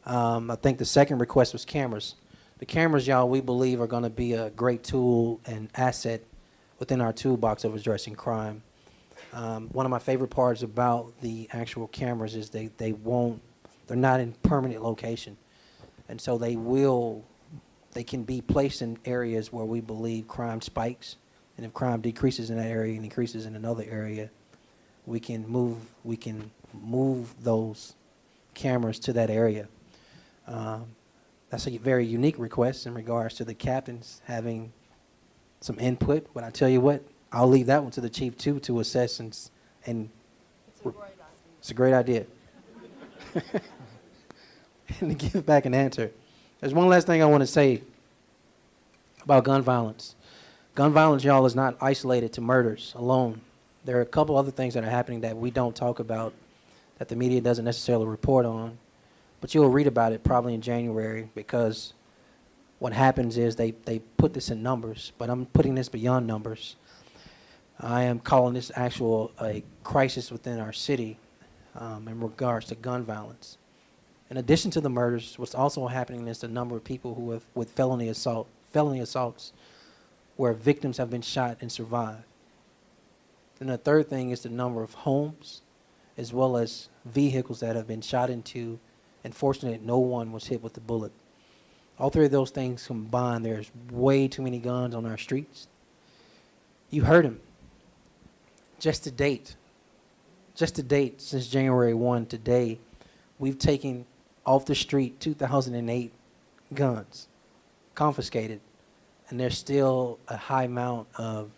I think the second request was cameras. The cameras, y'all, we believe are going to be a great tool and asset within our toolbox of addressing crime. One of my favorite parts about the actual cameras is they're not in permanent location. And so they can be placed in areas where we believe crime spikes. And if crime decreases in that area and increases in another area, we can move those cameras to that area. That's a very unique request in regards to the captains having some input, but I tell you what, I'll leave that one to the chief too to assess and it's a great idea. And to give back an answer, there's one last thing I want to say about gun violence. Gun violence, y'all, is not isolated to murders alone. There are a couple other things that are happening that we don't talk about, that the media doesn't necessarily report on, but you'll read about it probably in January, because what happens is they put this in numbers, but I'm putting this beyond numbers. I am calling this a crisis within our city in regards to gun violence. In addition to the murders, what's also happening is the number of people who have with felony assaults, where victims have been shot and survived. And the third thing is the number of homes, as well as vehicles that have been shot into, and fortunately no one was hit with the bullet. All three of those things combined, there's way too many guns on our streets. You heard him. Just to date, since January 1 today, we've taken off the street 2,008 guns, confiscated, and there's still a high amount of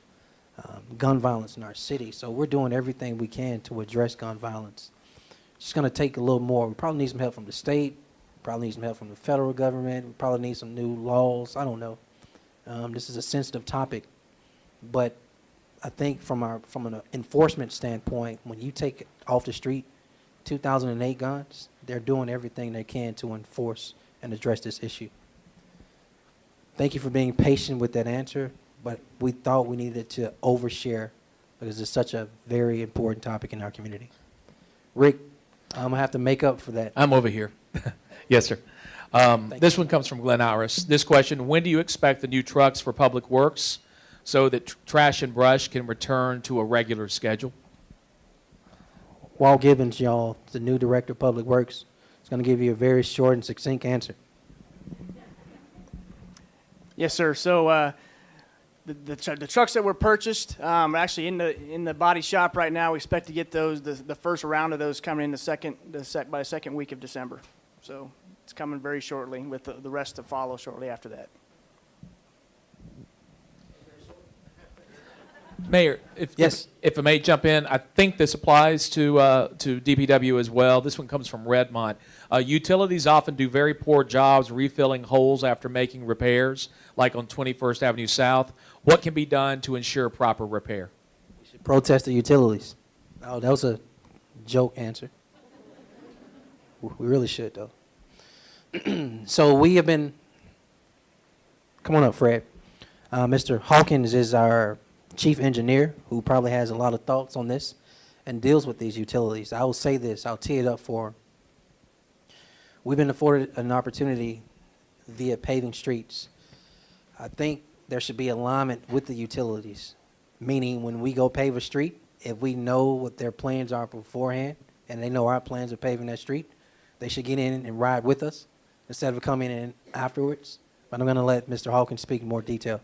gun violence in our city. So we're doing everything we can to address gun violence. It's just going to take a little more. We probably need some help from the state, probably need some help from the federal government, we probably need some new laws. I don't know. This is a sensitive topic, but I think from an enforcement standpoint, when you take off the street 2,008 guns, they're doing everything they can to enforce and address this issue. Thank you for being patient with that answer, but we thought we needed to overshare because it's such a very important topic in our community. Rick, I'm going to have to make up for that. I'm over here. Yes, sir. This one comes from Glenn Iris. This question, when do you expect the new trucks for Public Works so that trash and brush can return to a regular schedule? Walt Gibbons, y'all, the new Director of Public Works, is going to give you a very short and succinct answer. Yes, sir. So the trucks that were purchased are actually in the body shop right now. We expect to get those the first round of those coming in by the second week of December. So it's coming very shortly, with the rest to follow shortly after that. Mayor, if I may jump in, I think this applies to DPW as well. This one comes from Redmont. Utilities often do very poor jobs refilling holes after making repairs, like on 21st Avenue South. What can be done to ensure proper repair? We should protest the utilities. Oh, that was a joke answer. We really should, though. So we have been, come on up, Fred. Mr. Hawkins is our chief engineer, who probably has a lot of thoughts on this and deals with these utilities. I will say this, I'll tee it up for him. We've been afforded an opportunity via paving streets. I think there should be alignment with the utilities, meaning when we go pave a street, if we know what their plans are beforehand and they know our plans of paving that street, they should get in and ride with us instead of coming in afterwards. But I'm going to let Mr. Hawkins speak in more detail.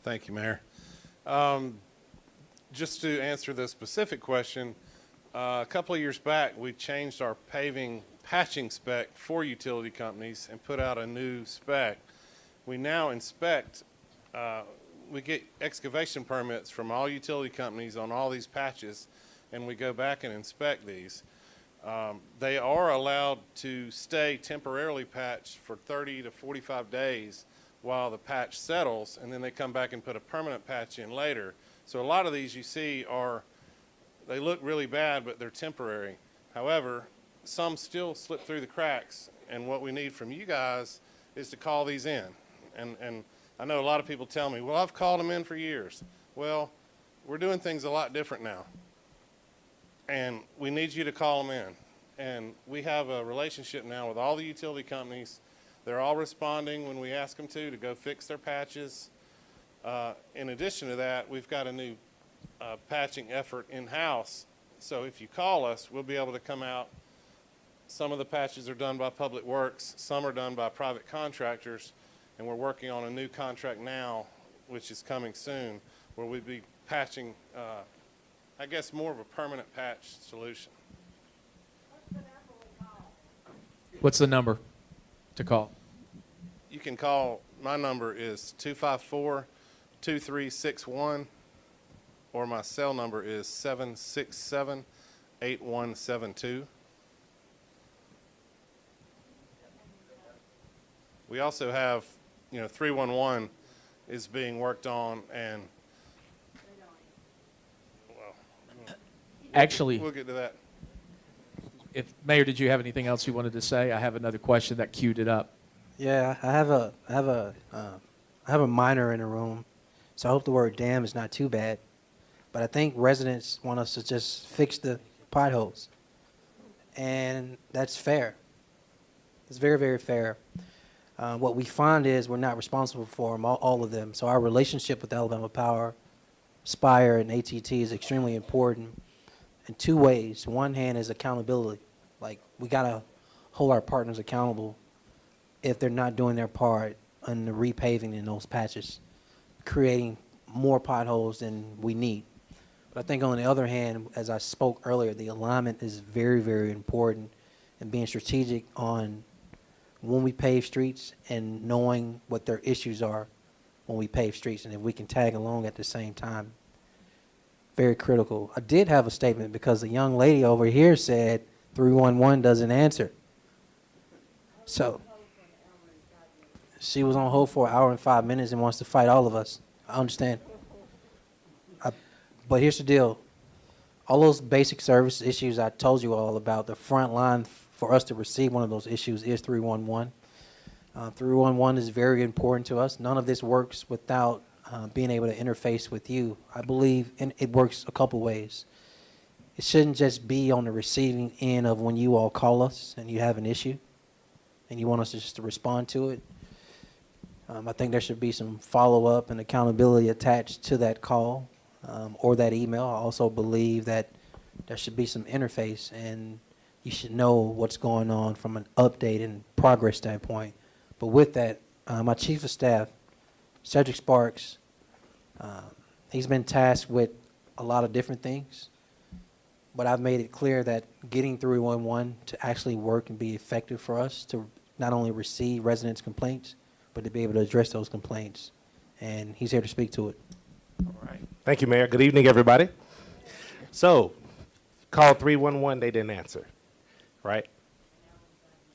Thank you, Mayor. Just to answer the specific question, a couple of years back, we changed our paving patching spec for utility companies and put out a new spec. We now inspect, we get excavation permits from all utility companies on all these patches, and we go back and inspect these. They are allowed to stay temporarily patched for 30 to 45 days while the patch settles, and then they come back and put a permanent patch in later. So a lot of these you see they look really bad, but they're temporary. However, some still slip through the cracks, and what we need from you guys is to call these in. And I know a lot of people tell me, well, I've called them in for years. Well, we're doing things a lot different now. And we need you to call them in. And we have a relationship now with all the utility companies. They're all responding when we ask them to go fix their patches. In addition to that, we've got a new patching effort in-house. So if you call us, we'll be able to come out. Some of the patches are done by Public Works. Some are done by private contractors. And we're working on a new contract now, which is coming soon, where we'll be patching, I guess, more of a permanent patch solution. What's the number to call? You can call, my number is 254-2361, or my cell number is 767-8172. We also have, 311 is being worked on, and Actually, we'll get to that. Mayor, did you have anything else you wanted to say? I have another question that queued it up. Yeah, I have a minor in the room, so I hope the word "damn" is not too bad. But I think residents want us to just fix the potholes, and that's fair. It's very, very fair. What we find is we're not responsible for them, all of them. So our relationship with Alabama Power, Spire, and ATT is extremely important in two ways. One hand is accountability. Like, we got to hold our partners accountable if they're not doing their part on the repaving in those patches, creating more potholes than we need. But I think on the other hand, as I spoke earlier, the alignment is very, very important, and being strategic on when we pave streets and knowing what their issues are when we pave streets, and if we can tag along at the same time. Very critical. I did have a statement because the young lady over here said 311 doesn't answer. So she was on hold for an hour and 5 minutes and wants to fight all of us. I understand. But here's the deal. All those basic service issues I told you all about, the front line for us to receive one of those issues is 311. 311 is very important to us. None of this works without being able to interface with you. I believe it works a couple ways. It shouldn't just be on the receiving end of when you all call us and you have an issue and you want us to just to respond to it. I think there should be some follow-up and accountability attached to that call or that email. I also believe that there should be some interface, and you should know what's going on from an update and progress standpoint. But with that, my chief of staff, Cedric Sparks, he's been tasked with a lot of different things, but I've made it clear that getting 311 to actually work and be effective for us to not only receive residents' complaints, but to be able to address those complaints. And he's here to speak to it. All right. Thank you, Mayor. Good evening, everybody. So, called 311, they didn't answer, right?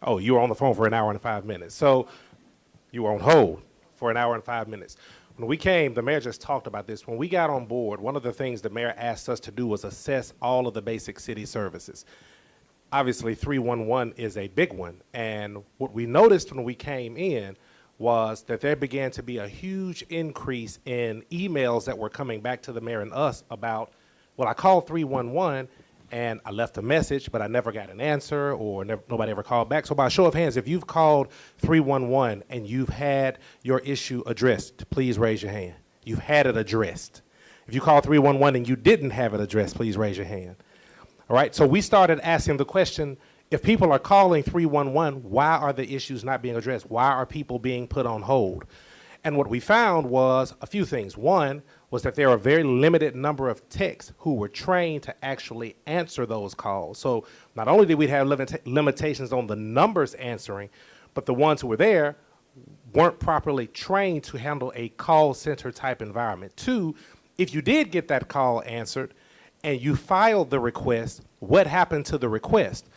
Oh, you were on the phone for an hour and 5 minutes. So, you were on hold for an hour and 5 minutes. When we came, the mayor just talked about this. When we got on board, one of the things the mayor asked us to do was assess all of the basic city services. Obviously, 311 is a big one. And what we noticed when we came in was that there began to be a huge increase in emails that were coming back to the mayor and us about, well, I called 311 and I left a message, but I never got an answer, or nobody ever called back. So by show of hands, if you've called 311 and you've had your issue addressed, please raise your hand. You've had it addressed. If you called 311 and you didn't have it addressed, please raise your hand. All right, so we started asking the question, if people are calling 311, why are the issues not being addressed? Why are people being put on hold? And what we found was a few things. One was that there are a very limited number of techs who were trained to actually answer those calls. So not only did we have limitations on the numbers answering, but the ones who were there weren't properly trained to handle a call center type environment. Two, if you did get that call answered and you filed the request, what happened to the request?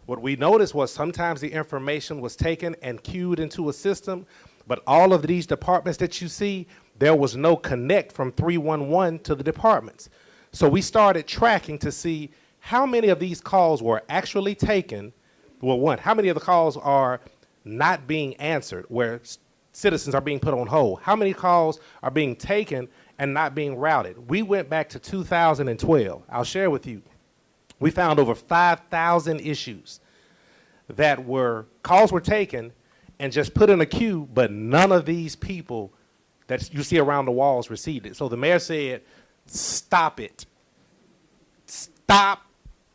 What we noticed was sometimes the information was taken and queued into a system, but all of these departments that you see, there was no connect from 311 to the departments. So we started tracking to see how many of these calls were actually taken. Well, one, how many of the calls are not being answered, where citizens are being put on hold? How many calls are being taken and not being routed? We went back to 2012. I'll share with you. We found over 5,000 issues that calls were taken and just put in a queue, but none of these people that you see around the walls received it. So the mayor said, stop it. Stop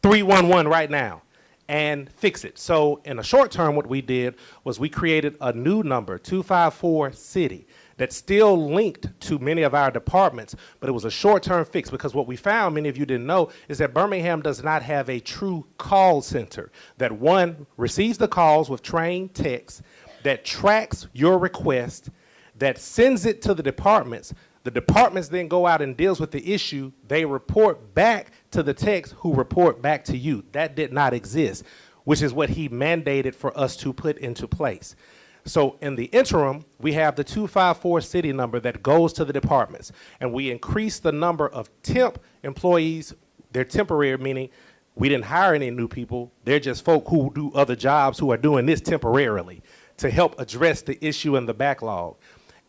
311 right now and fix it. So in the short term, what we did was we created a new number, 254 City, that's still linked to many of our departments, but it was a short-term fix because what we found, many of you didn't know, is that Birmingham does not have a true call center that, one, receives the calls with trained techs, that tracks your request, that sends it to the departments. The departments then go out and deals with the issue. They report back to the techs who report back to you. That did not exist, which is what he mandated for us to put into place. So in the interim, we have the 254 City number that goes to the departments, and we increase the number of temp employees. They're temporary, meaning we didn't hire any new people. They're just folk who do other jobs who are doing this temporarily to help address the issue in the backlog.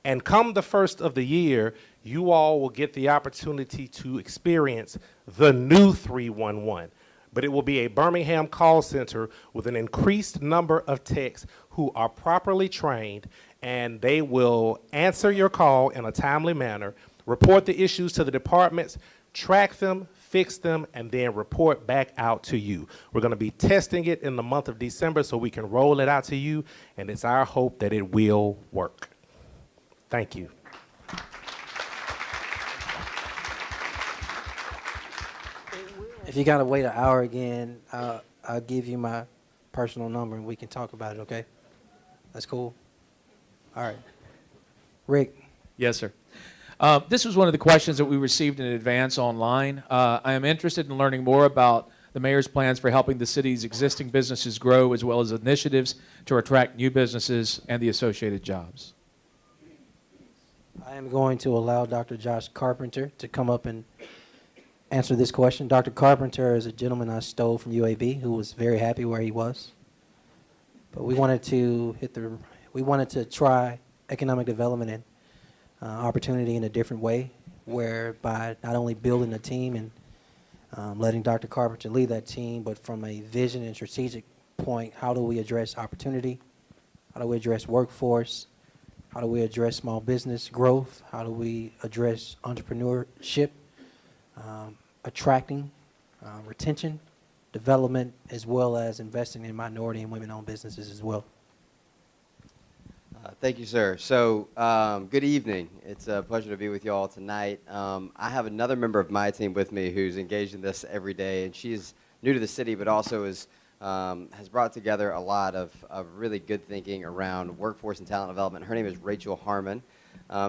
And come the first of the year, you all will get the opportunity to experience the new 311. But it will be a Birmingham call center with an increased number of techs who are properly trained, and they will answer your call in a timely manner, report the issues to the departments, track them, fix them, and then report back out to you. We're going to be testing it in the month of December so we can roll it out to you, and it's our hope that it will work. Thank you. If you gotta wait an hour again, I'll give you my personal number and we can talk about it, okay? That's cool? All right. Rick. Yes, sir. This was one of the questions that we received in advance online. I am interested in learning more about the mayor's plans for helping the city's existing businesses grow, as well as initiatives to attract new businesses and the associated jobs. I am going to allow Dr. Josh Carpenter to come up and answer this question. Dr. Carpenter is a gentleman I stole from UAB who was very happy where he was. But we wanted to try economic development and opportunity in a different way, whereby not only building a team and letting Dr. Carpenter lead that team, but from a vision and strategic point, how do we address opportunity? How do we address workforce? How do we address small business growth? How do we address entrepreneurship, attracting, retention, development, as well as investing in minority and women-owned businesses as well? Thank you, sir. So, good evening. It's a pleasure to be with you all tonight. I have another member of my team with me who's engaged in this every day, and she's new to the city, but also has brought together a lot of really good thinking around workforce and talent development. Her name is Rachel Harmon.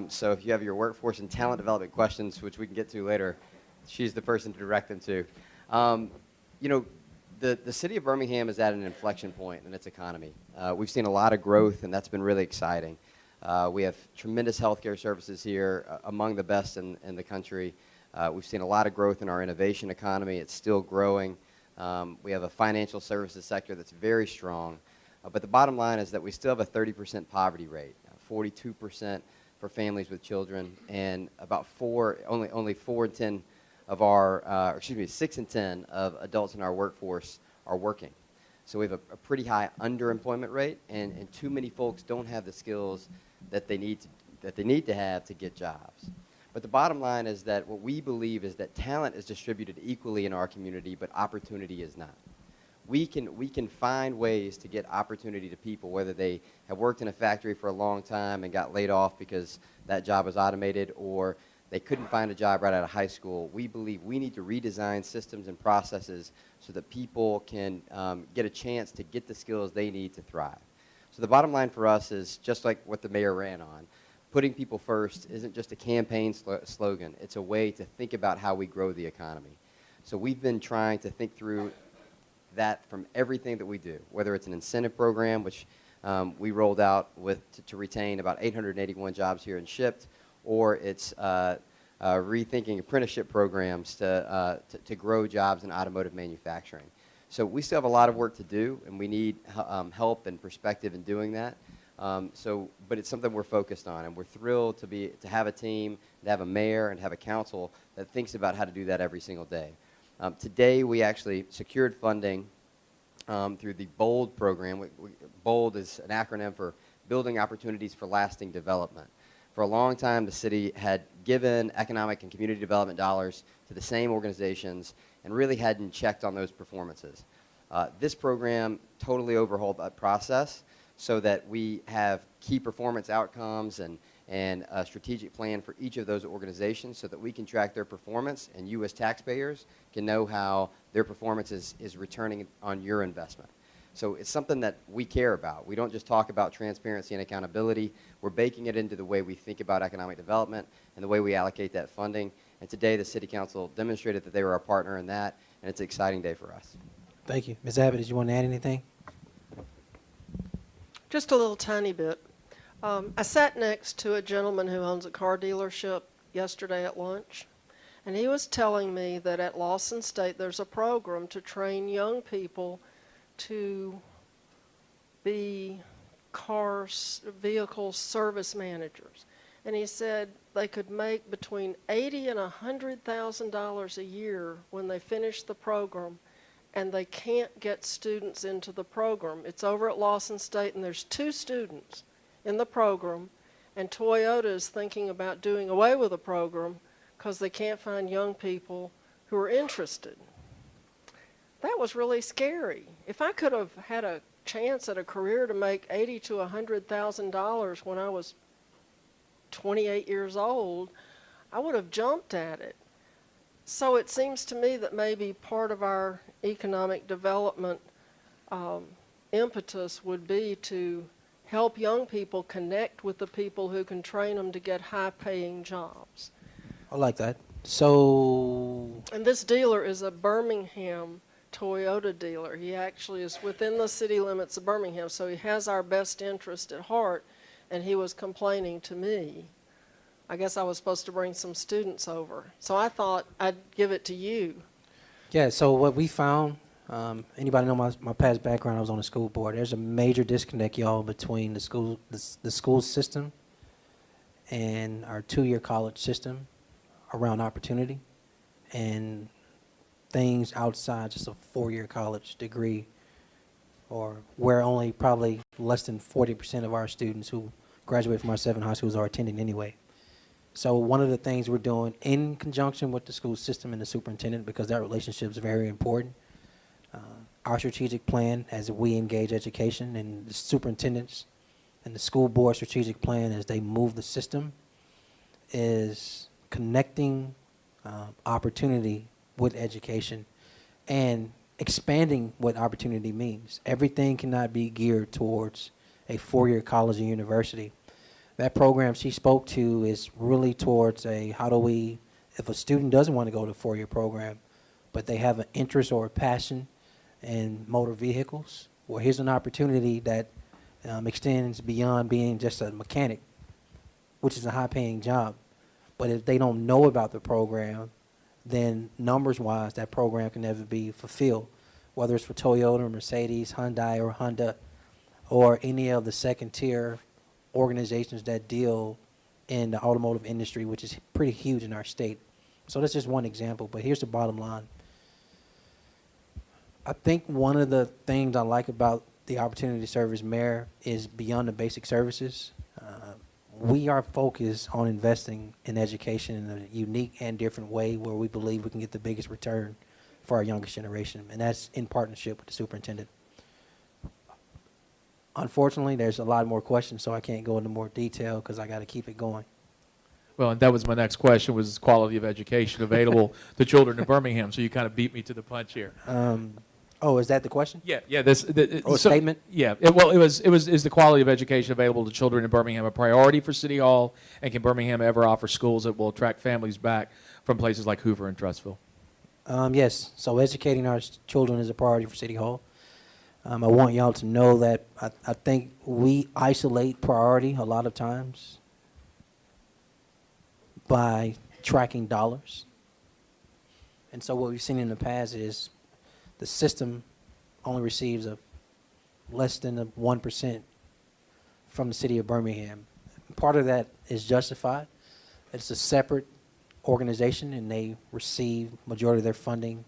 So if you have your workforce and talent development questions, which we can get to later, she's the person to direct them to. You know, the city of Birmingham is at an inflection point in its economy. We've seen a lot of growth, and that's been really exciting. We have tremendous healthcare services here, among the best in the country. We've seen a lot of growth in our innovation economy. It's still growing. We have a financial services sector that's very strong. But the bottom line is that we still have a 30% poverty rate, 42% for families with children, and about only 4 in 10 of our, 6 in 10 of adults in our workforce are working. So we have a pretty high underemployment rate, and too many folks don't have the skills that they need to have to get jobs. But the bottom line is that what we believe is that talent is distributed equally in our community, but opportunity is not. We can find ways to get opportunity to people, whether they have worked in a factory for a long time and got laid off because that job was automated, or they couldn't find a job right out of high school. We believe we need to redesign systems and processes so that people can get a chance to get the skills they need to thrive. So the bottom line for us is just like what the mayor ran on. Putting people first isn't just a campaign slogan. It's a way to think about how we grow the economy. So we've been trying to think through that from everything that we do, whether it's an incentive program, which we rolled out to retain about 881 jobs here and shipped, or it's rethinking apprenticeship programs to grow jobs in automotive manufacturing. So we still have a lot of work to do, and we need help and perspective in doing that. But it's something we're focused on, and we're thrilled to have a team, to have a mayor, and have a council that thinks about how to do that every single day. Today, we actually secured funding through the BOLD program. BOLD is an acronym for Building Opportunities for Lasting Development. For a long time, the city had given economic and community development dollars to the same organizations and really hadn't checked on those performances. This program totally overhauled that process so that we have key performance outcomes and a strategic plan for each of those organizations so that we can track their performance, and you as taxpayers can know how their performance is returning on your investment. So it's something that we care about. We don't just talk about transparency and accountability. We're baking it into the way we think about economic development and the way we allocate that funding. And today the City Council demonstrated that they were our partner in that, and it's an exciting day for us. Thank you. Ms. Abbott, did you want to add anything? Just a little tiny bit. I sat next to a gentleman who owns a car dealership yesterday at lunch, and he was telling me that at Lawson State there's a program to train young people to be vehicle service managers. And he said they could make between $80,000 and $100,000 a year when they finish the program, and they can't get students into the program. It's over at Lawson State, and there's 2 students in the program, and Toyota is thinking about doing away with the program because they can't find young people who are interested. That was really scary. If I could have had a chance at a career to make $80,000 to $100,000 when I was 28 years old, I would have jumped at it. So it seems to me that maybe part of our economic development impetus would be to help young people connect with the people who can train them to get high-paying jobs. I like that. So, And this dealer is a Birmingham Toyota dealer. He actually is within the city limits of Birmingham, so he has our best interest at heart, and he was complaining to me. I guess I was supposed to bring some students over. So I thought I'd give it to you. yeah, so what we found, anybody know my past background, I was on the school board. There's a major disconnect, y'all, between the school system and our 2-year college system around opportunity and things outside just a 4-year college degree, or where only probably less than 40% of our students who graduate from our 7 high schools are attending anyway. So one of the things we're doing in conjunction with the school system and the superintendent, because that relationship is very important, our strategic plan as we engage education and the superintendents and the school board strategic plan as they move the system is connecting opportunity with education and expanding what opportunity means. Everything cannot be geared towards a 4-year college or university. That program she spoke to is really towards how do we, if a student doesn't want to go to a 4-year program, but they have an interest or a passion in motor vehicles, well, here's an opportunity that extends beyond being just a mechanic, which is a high-paying job. But if they don't know about the program, then numbers-wise, that program can never be fulfilled, whether it's for Toyota, Mercedes, Hyundai, or Honda, or any of the second-tier organizations that deal in the automotive industry, which is pretty huge in our state. So that's just one example, but here's the bottom line. I think one of the things I like about the opportunity to serve as mayor is beyond the basic services. We are focused on investing in education in a unique and different way where we believe we can get the biggest return for our youngest generation, and that's in partnership with the superintendent. Unfortunately, there's a lot more questions, so I can't go into more detail because I got to keep it going. Well, and that was my next question, was quality of education available to children in Birmingham, so you kind of beat me to the punch here. Oh, is that the question? Yeah. Statement? Yeah. Is the quality of education available to children in Birmingham a priority for City Hall, and can Birmingham ever offer schools that will attract families back from places like Hoover and Trussville? Yes. So educating our children is a priority for City Hall. I want y'all to know that I think we isolate priority a lot of times by tracking dollars. And so what we've seen in the past is the system only receives a less than a 1% from the city of Birmingham. Part of that is justified. It's a separate organization, and they receive majority of their funding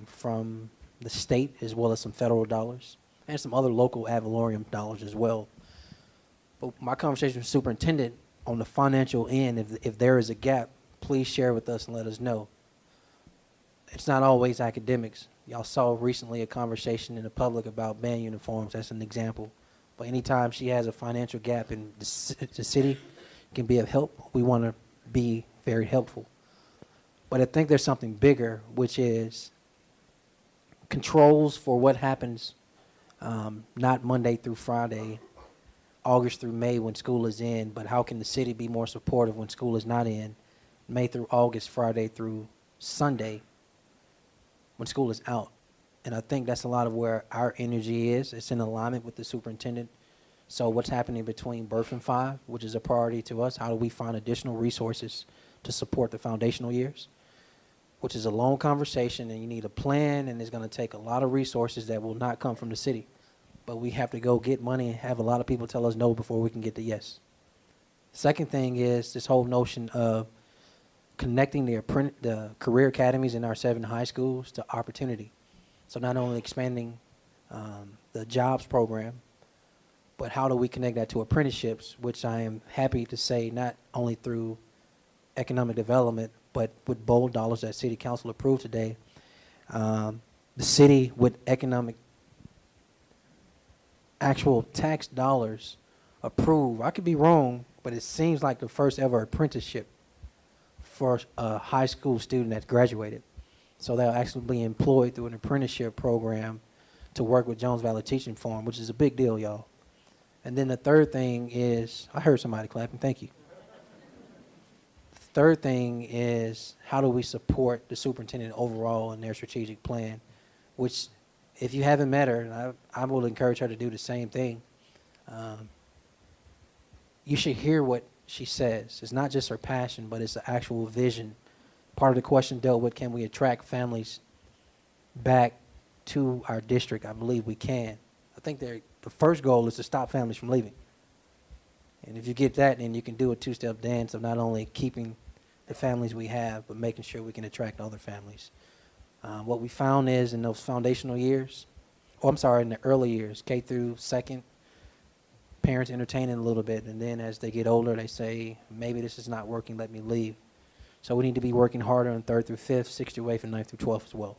from the state as well as some federal dollars and some other local ad valorem dollars as well. But my conversation with the superintendent on the financial end, if there is a gap, please share with us and let us know. It's not always academics. Y'all saw recently a conversation in the public about band uniforms. That's an example. But anytime she has a financial gap and the city can be of help, we want to be very helpful. But I think there's something bigger, which is controls for what happens not Monday through Friday, August through May when school is in, but how can the city be more supportive when school is not in, May through August, Friday through Sunday when school is out. And I think that's a lot of where our energy is. It's in alignment with the superintendent. So what's happening between birth and 5, which is a priority to us, how do we find additional resources to support the foundational years, which is a long conversation, and you need a plan, and it's going to take a lot of resources that will not come from the city. But we have to go get money and have a lot of people tell us no before we can get the yes. Second thing is this whole notion of connecting the career academies in our 7 high schools to opportunity. So not only expanding the jobs program, but how do we connect that to apprenticeships, which I am happy to say not only through economic development, but with bold dollars that City Council approved today. The city with economic actual tax dollars approved. I could be wrong, but it seems like the first ever apprenticeship for a high school student that's graduated. So they'll actually be employed through an apprenticeship program to work with Jones Valley Teaching Farm, which is a big deal, y'all. And then the third thing is, I heard somebody clapping, thank you. The third thing is, how do we support the superintendent overall in their strategic plan, which if you haven't met her, I will encourage her to do the same thing. You should hear what she says. It's not just her passion, but it's the actual vision. Part of the question dealt with, can we attract families back to our district? I believe we can. I think the first goal is to stop families from leaving. And if you get that, then you can do a two-step dance of not only keeping the families we have, but making sure we can attract other families. What we found is in those foundational years, in the early years, K through 2nd, parents entertain it a little bit, and then as they get older, they say, maybe this is not working, let me leave. So we need to be working harder on 3rd through 5th, 6th through 8th, and 9th through 12th as well.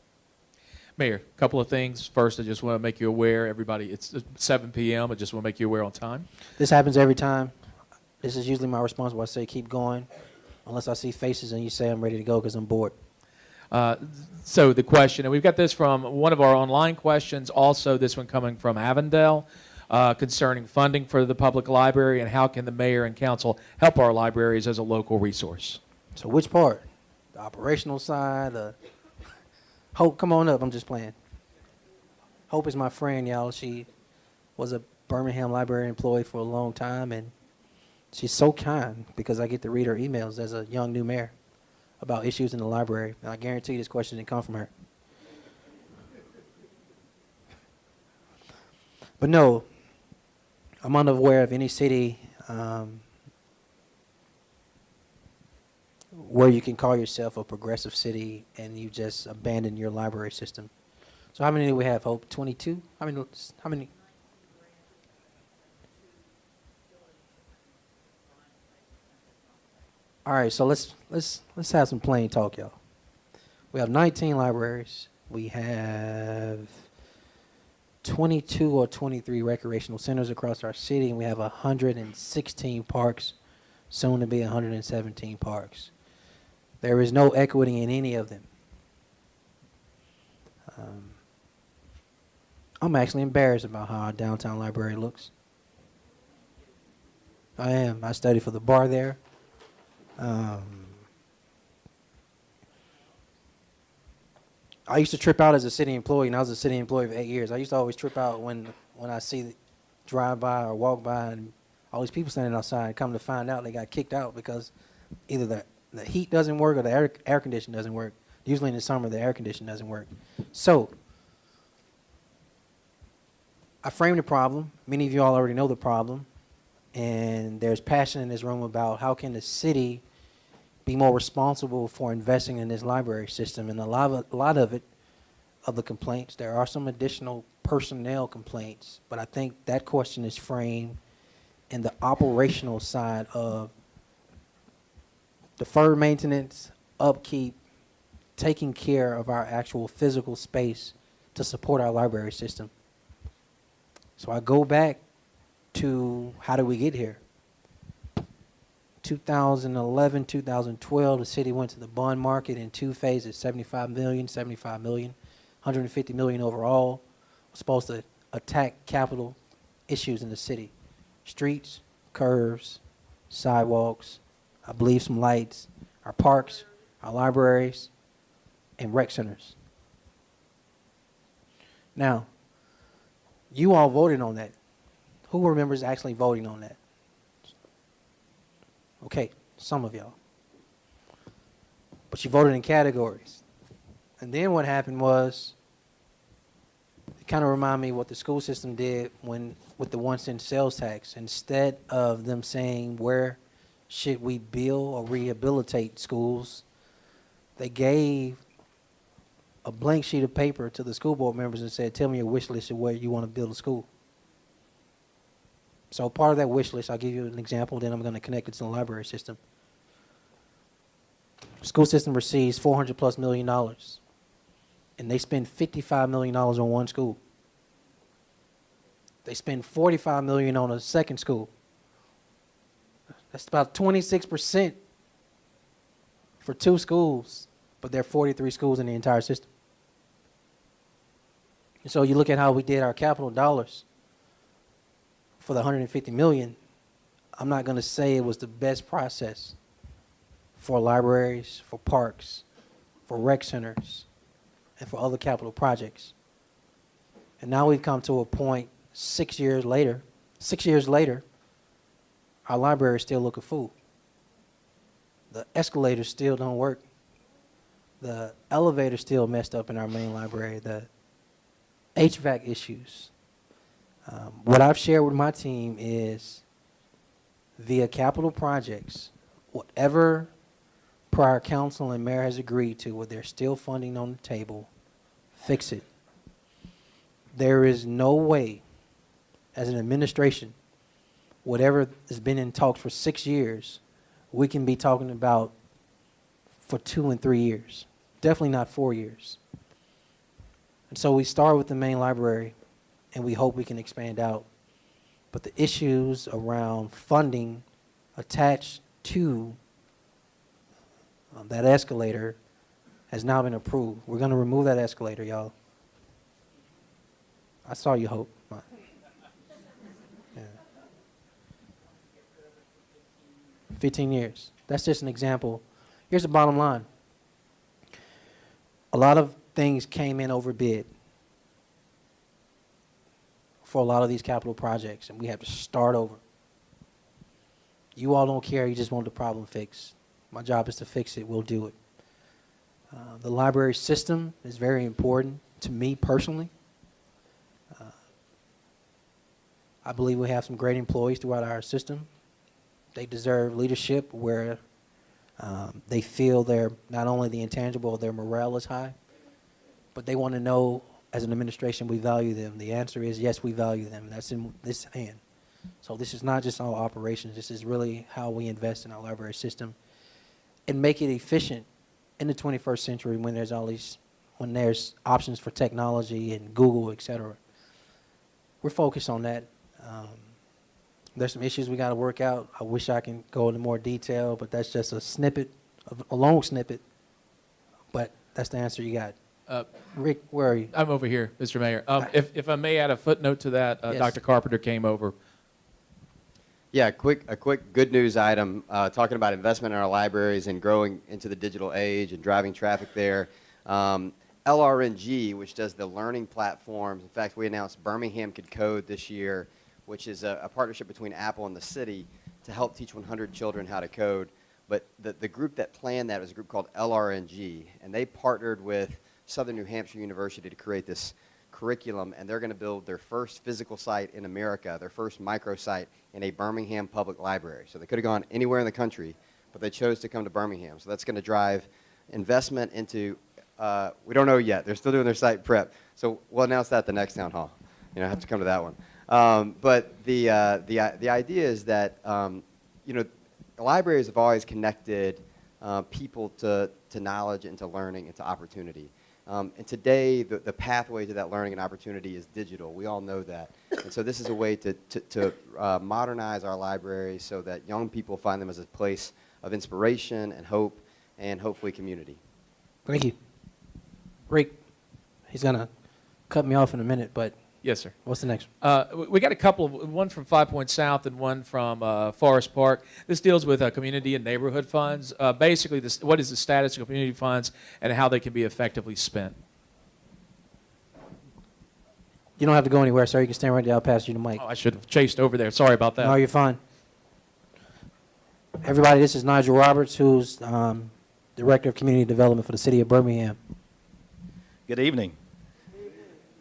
Mayor, a couple of things. First, I just want to make you aware, everybody, it's 7 p.m. I just want to make you aware on time. This happens every time. This is usually my response where I say keep going, unless I see faces and you say I'm ready to go because I'm bored. So the question, and we've got this from one of our online questions, also this one coming from Avondale, concerning funding for the public library and how can the mayor and council help our libraries as a local resource. So which part? The operational side? Hope, come on up. I'm just playing. Hope is my friend, y'all. She was a Birmingham library employee for a long time, and she's so kind because I get to read her emails as a young new mayor about issues in the library. And I guarantee this question didn't come from her. But no, I'm unaware of any city where you can call yourself a progressive city and you just abandon your library system. So how many do we have, Hope? 22? How many? All right, so let's have some plain talk, y'all. We have 19 libraries. We have 22 or 23 recreational centers across our city, and we have 116 parks, soon to be 117 parks. There is no equity in any of them. I'm actually embarrassed about how our downtown library looks. I am. I study for the bar there. I used to trip out as a city employee, and I was a city employee for 8 years. I used to always trip out when I see drive by or walk by and all these people standing outside. Come to find out they got kicked out because either the heat doesn't work or the air conditioning doesn't work. Usually in the summer the air conditioning doesn't work. So I framed the problem. Many of you all already know the problem. And there's passion in this room about how can the city be more responsible for investing in this library system. And a lot of it, of the complaints, there are some additional personnel complaints, but I think that question is framed in the operational side of deferred maintenance, upkeep, taking care of our actual physical space to support our library system. So I go back to how did we get here? 2011, 2012, the city went to the bond market in 2 phases, 75 million, 150 million overall. Was supposed to attack capital issues in the city. Streets, curves, sidewalks, I believe some lights, our parks, our libraries, and rec centers. Now, you all voted on that. Who remembers actually voting on that? Okay, some of y'all. But you voted in categories. And then what happened was, it kind of reminded me what the school system did with the 1-cent sales tax. Instead of them saying where should we build or rehabilitate schools, they gave a blank sheet of paper to the school board members and said, tell me your wish list of where you want to build a school. So part of that wish list, I'll give you an example, then I'm going to connect it to the library system. School system receives $400+ million, and they spend $55 million on one school. They spend $45 million on a second school. That's about 26% for 2 schools, but there are 43 schools in the entire system. And so you look at how we did our capital dollars for the 150 million, I'm not going to say it was the best process for libraries, for parks, for rec centers, and for other capital projects. And now we've come to a point 6 years later, our library is still looking full. The escalators still don't work. The elevator's still messed up in our main library. The HVAC issues. What I've shared with my team is via capital projects, whatever prior council and mayor has agreed to, where there's still funding on the table, fix it. There is no way, as an administration, whatever has been in talks for 6 years, we can be talking about for 2 and 3 years. Definitely not 4 years. And so we start with the main library, and we hope we can expand out. But the issues around funding attached to that escalator has now been approved. We're going to remove that escalator, y'all. I saw you, Hope. Yeah. 15 years. That's just an example. Here's the bottom line. A lot of things came in over bid for a lot of these capital projects, and we have to start over. You all don't care. You just want the problem fixed. My job is to fix it. We'll do it. The library system is very important to me personally. I believe we have some great employees throughout our system. They deserve leadership where they feel they're not only the intangible, their morale is high, but they want to know, as an administration, we value them. The answer is yes, we value them. That's in this hand. So this is not just all operations. This is really how we invest in our library system and make it efficient in the 21st century when there's when there's options for technology and Google, et cetera. We're focused on that. There's some issues we got to work out. I wish I can go into more detail, but that's just a snippet, a long snippet. But that's the answer you got. Rick, where are you? I'm over here, Mr. Mayor. If I may add a footnote to that, Yes. Dr. Carpenter came over. Yeah, a quick good news item, talking about investment in our libraries and growing into the digital age and driving traffic there. LRNG, which does the learning platforms. In fact, we announced Birmingham Could Code this year, which is a partnership between Apple and the city to help teach 100 children how to code. But the group that planned that was a group called LRNG, and they partnered with Southern New Hampshire University to create this curriculum, and they're going to build their first physical site in America, their first microsite in a Birmingham public library. So they could have gone anywhere in the country, but they chose to come to Birmingham. So that's going to drive investment into, we don't know yet. They're still doing their site prep. So we'll announce that at the next town hall. You know, I have to come to that one. But the idea is that, you know, libraries have always connected people to knowledge and to learning and to opportunity. And today, the pathway to that learning and opportunity is digital. We all know that. And so this is a way to modernize our libraries so that young people find them as a place of inspiration and hope and hopefully community. Thank you. Rick, he's going to cut me off in a minute, but Yes, sir. what's the next one? We got a couple of, one from 5 Points South and one from Forest Park. This deals with community and neighborhood funds. Basically, what is the status of community funds and how they can be effectively spent? You don't have to go anywhere, sir. You can stand right there. I'll pass you the mic. Oh, I should have chased over there. Sorry about that. No, you're fine. Everybody, this is Nigel Roberts, who's Director of Community Development for the City of Birmingham. Good evening.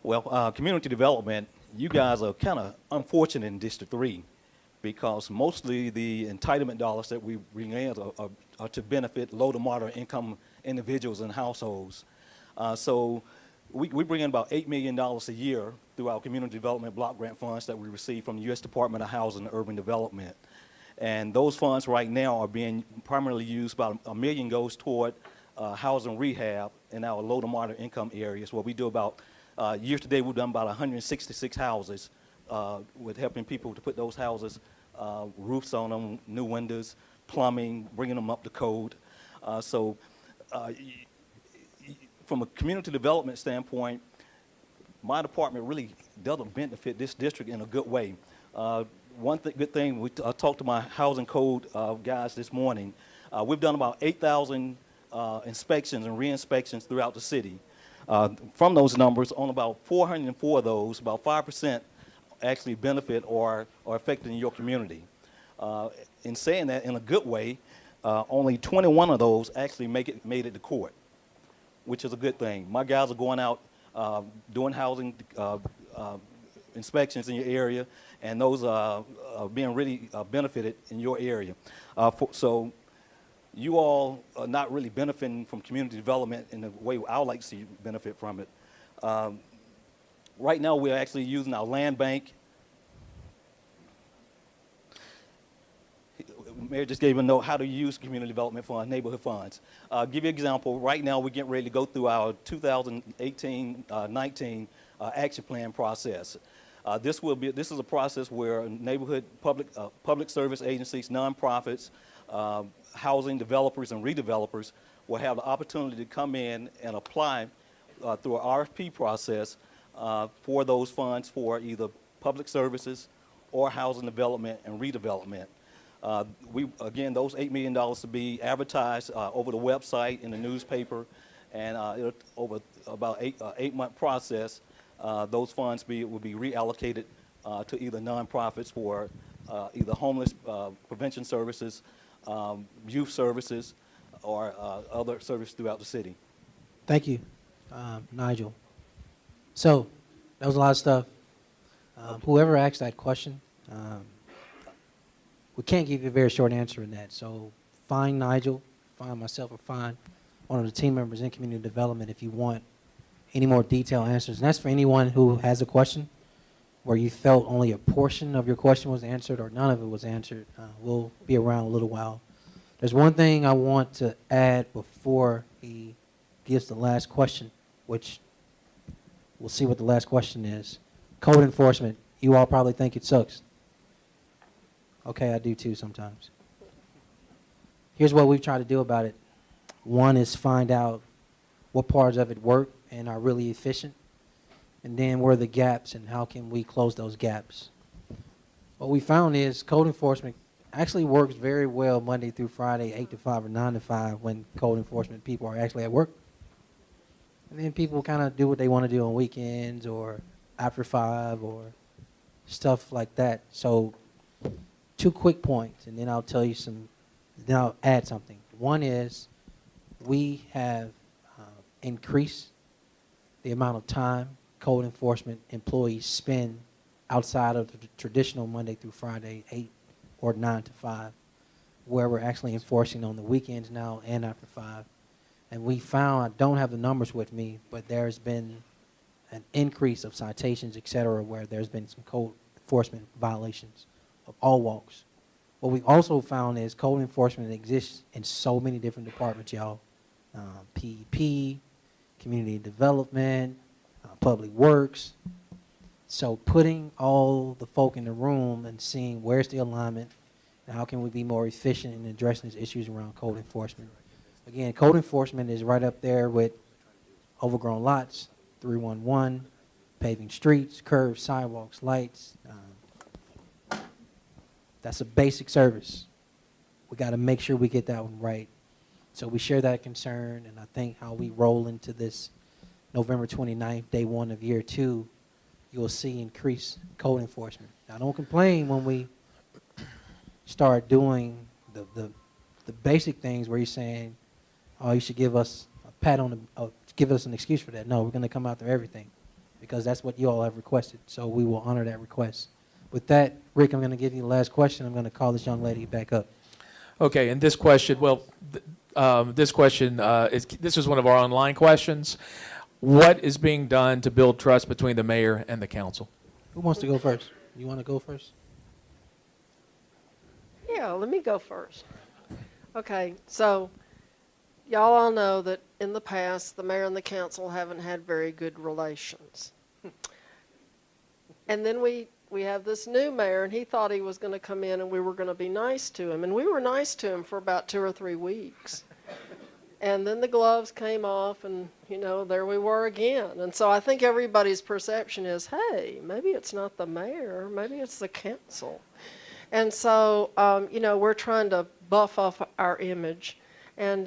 Well, community development, you guys are kind of unfortunate in District 3 because mostly the entitlement dollars that we bring in are to benefit low to moderate income individuals and households. So we bring in about $8 million a year through our community development block grant funds that we receive from the U.S. Department of Housing and Urban Development. And those funds right now are being primarily used. About $1 million goes toward housing rehab in our low to moderate income areas, where we do about, year to date, we've done about 166 houses with helping people to put those houses, roofs on them, new windows, plumbing, bringing them up to code. So from a community development standpoint, my department really doesn't benefit this district in a good way. One good thing, I talked to my housing code guys this morning. We've done about 8,000 inspections and re-inspections throughout the city. From those numbers, on about 404 of those, about 5% actually benefit or are affected in your community. In saying that in a good way, only 21 of those actually made it to court, which is a good thing. My guys are going out doing housing inspections in your area, and those are being really benefited in your area. So you all are not really benefiting from community development in the way I would like to see you benefit from it. Right now, we're actually using our land bank. Mayor just gave a note how to use community development funds, neighborhood funds. Give you an example. Right now, we're getting ready to go through our 2018-19 action plan process. This is a process where neighborhood public service agencies, nonprofits, housing developers and redevelopers will have the opportunity to come in and apply through an RFP process for those funds for either public services or housing development and redevelopment. Again, those $8 million to be advertised over the website, in the newspaper, and over about eight-month process, those funds will be reallocated to either nonprofits for either homeless prevention services, youth services, or other services throughout the city. Thank you, Nigel. So that was a lot of stuff. Whoever asked that question, we can't give you a very short answer in that. So find Nigel, find myself, or find one of the team members in community development if you want any more detailed answers. And that's for anyone who has a question where you felt only a portion of your question was answered or none of it was answered. We'll be around a little while. There's one thing I want to add before he gives the last question, which we'll see what the last question is. Code enforcement. You all probably think it sucks. Okay, I do too sometimes. Here's what we've tried to do about it. One is find out what parts of it work and are really efficient, and then where are the gaps and how can we close those gaps. What we found is code enforcement actually works very well Monday through Friday, 8 to 5 or 9 to 5, when code enforcement people are actually at work. And then people kind of do what they want to do on weekends or after 5 or stuff like that. So 2 quick points, and then I'll tell you then I'll add something. One is we have increased the amount of time code enforcement employees spend outside of the traditional Monday through Friday, 8 or 9 to 5, where we're actually enforcing on the weekends now and after 5. And we found, I don't have the numbers with me, but there's been an increase of citations, et cetera, where there's been some code enforcement violations of all walks. What we also found is code enforcement exists in so many different departments, y'all. PEP, community development, public works. So putting all the folk in the room and seeing where's the alignment and how can we be more efficient in addressing these issues around code enforcement. Again, code enforcement is right up there with overgrown lots, 311, paving streets, curbs, sidewalks, lights. That's a basic service. We got to make sure we get that one right. So we share that concern, and I think how we roll into this November 29th, day 1 of year 2, you'll see increased code enforcement. Now, don't complain when we start doing the basic things where you're saying, oh, you should give us a pat on the, give us an excuse for that. No, we're going to come after everything because that's what you all have requested. So we will honor that request. With that, Rick, I'm going to give you the last question. I'm going to call this young lady back up. Okay, and this question, well, this question, this is one of our online questions. What is being done to build trust between the mayor and the council? Who wants to go first? You want to go first? Yeah, let me go first. Okay, so y'all all know that in the past, the mayor and the council haven't had very good relations. And then we have this new mayor, and he thought he was going to come in and we were going to be nice to him. And we were nice to him for about 2 or 3 weeks. And then the gloves came off, and, you know, there we were again. And so I think everybody's perception is, hey, maybe it's not the mayor, maybe it's the council. And so, you know, we're trying to buff off our image. And,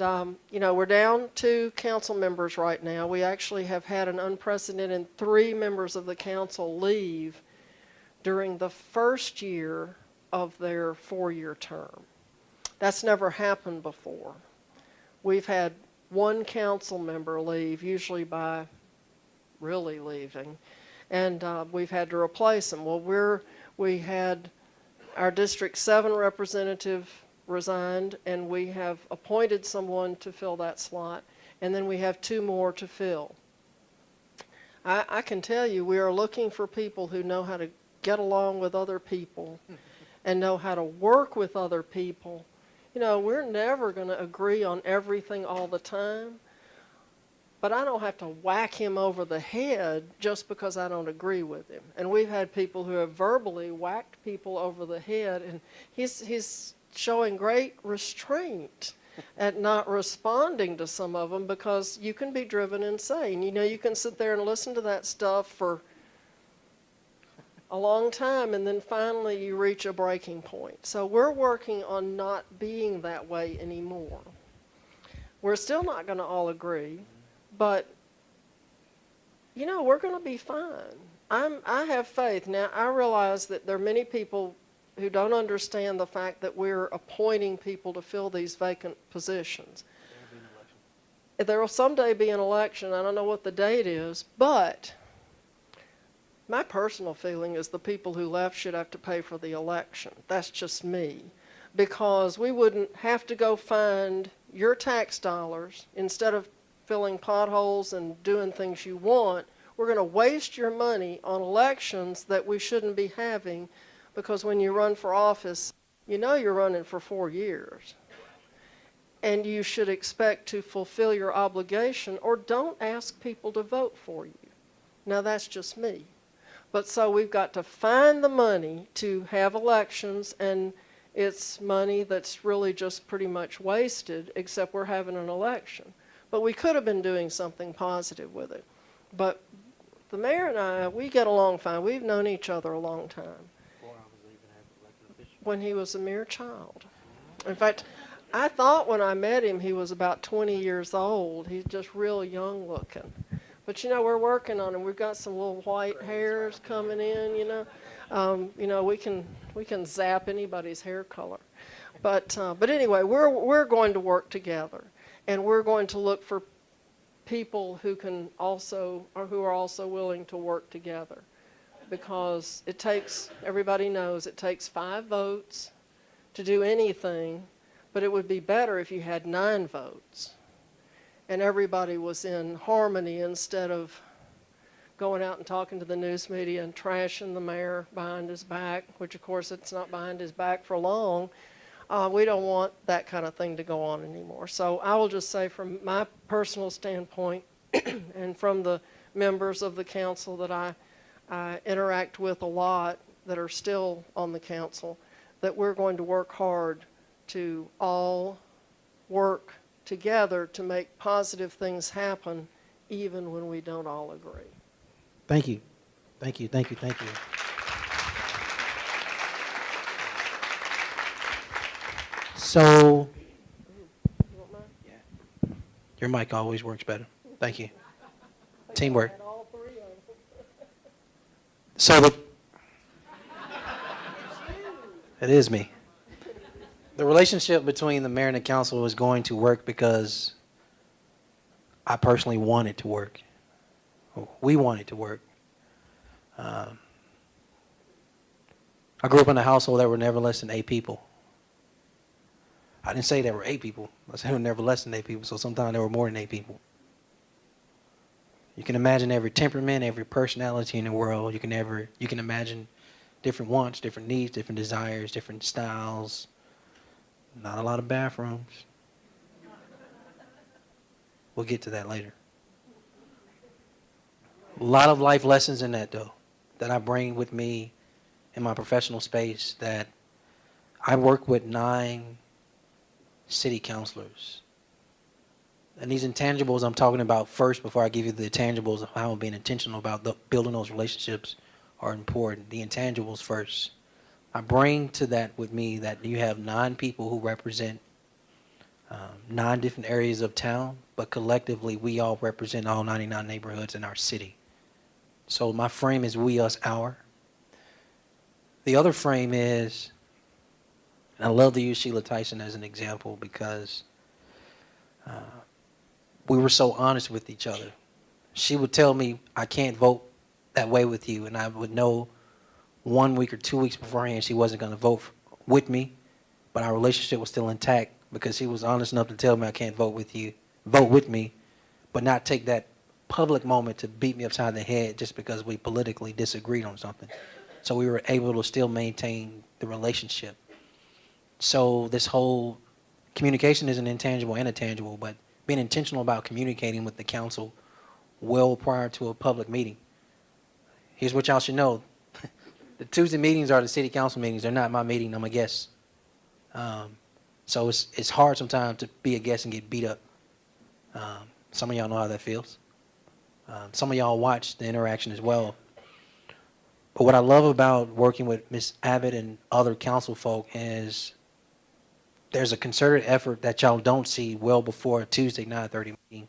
you know, we're down 2 council members right now. We actually have had an unprecedented 3 members of the council leave during the first year of their 4-year term. That's never happened before. We've had 1 council member leave, usually by really leaving, and we've had to replace them. Well, we had our District 7 representative resigned, and we have appointed someone to fill that slot, and then we have 2 more to fill. I can tell you we are looking for people who know how to get along with other people and know how to work with other people. You know, we're never going to agree on everything all the time, but I don't have to whack him over the head just because I don't agree with him. And we've had people who have verbally whacked people over the head, and he's showing great restraint at not responding to some of them because you can be driven insane. You know, you can sit there and listen to that stuff for a long time, and then finally you reach a breaking point. So we're working on not being that way anymore. We're still not going to all agree, but, you know, we're going to be fine. I have faith. Now, I realize that there are many people who don't understand the fact that we're appointing people to fill these vacant positions. There will someday be an election. I don't know what the date is, but my personal feeling is the people who left should have to pay for the election. That's just me. Because we wouldn't have to go find your tax dollars instead of filling potholes and doing things you want. We're going to waste your money on elections that we shouldn't be having, because when you run for office, you know you're running for 4 years. And you should expect to fulfill your obligation, or don't ask people to vote for you. Now, that's just me. But so we've got to find the money to have elections, and it's money that's really just pretty much wasted, except we're having an election. But we could have been doing something positive with it. But the mayor and I, we get along fine. We've known each other a long time. When he was a mere child. In fact, I thought when I met him he was about 20 years old. He's just real young looking. But, you know, we're working on him. We've got some little white hairs coming in, you know. You know, we can zap anybody's hair color. But anyway, we're going to work together. And we're going to look for people who can also, or who are also willing to work together. Because it takes, everybody knows, it takes 5 votes to do anything, but it would be better if you had 9 votes and everybody was in harmony instead of going out and talking to the news media and trashing the mayor behind his back, which of course it's not behind his back for long. We don't want that kind of thing to go on anymore. So I will just say from my personal standpoint and from the members of the council that I interact with a lot that are still on the council, that we're going to work hard to all work together to make positive things happen even when we don't all agree. Thank you. Thank you, thank you, thank you. So, your mic always works better. Thank you. Teamwork. So it is me. The relationship between the mayor and the council is going to work because I personally want it to work. We want it to work. I grew up in a household that were never less than 8 people. I didn't say there were 8 people. I said there were never less than 8 people, so sometimes there were more than 8 people. You can imagine every temperament, every personality in the world. You can imagine different wants, different needs, different desires, different styles. Not a lot of bathrooms. We'll get to that later. A lot of life lessons in that, though, that I bring with me in my professional space. That I work with 9 city councilors. And these intangibles I'm talking about first before I give you the tangibles of how I'm being intentional about building those relationships are important. The intangibles first. I bring to that with me that you have 9 people who represent 9 different areas of town, but collectively we all represent all 99 neighborhoods in our city. So my frame is we, us, our. The other frame is, and I love to use Sheila Tyson as an example because we were so honest with each other. She would tell me, I can't vote that way with you, and I would know 1 week or 2 weeks beforehand she wasn't going to vote with me, but our relationship was still intact because she was honest enough to tell me I can't vote with you, vote with me, but not take that public moment to beat me upside the head just because we politically disagreed on something. So we were able to still maintain the relationship. So this whole communication is an intangible and a tangible, but being intentional about communicating with the council well prior to a public meeting. Here's what y'all should know. The Tuesday meetings are the city council meetings. They're not my meeting. I'm a guest. So it's hard sometimes to be a guest and get beat up. Some of y'all know how that feels. Some of y'all watch the interaction as well. But what I love about working with Ms. Abbott and other council folk is there's a concerted effort that y'all don't see well before a Tuesday 9:30 meeting,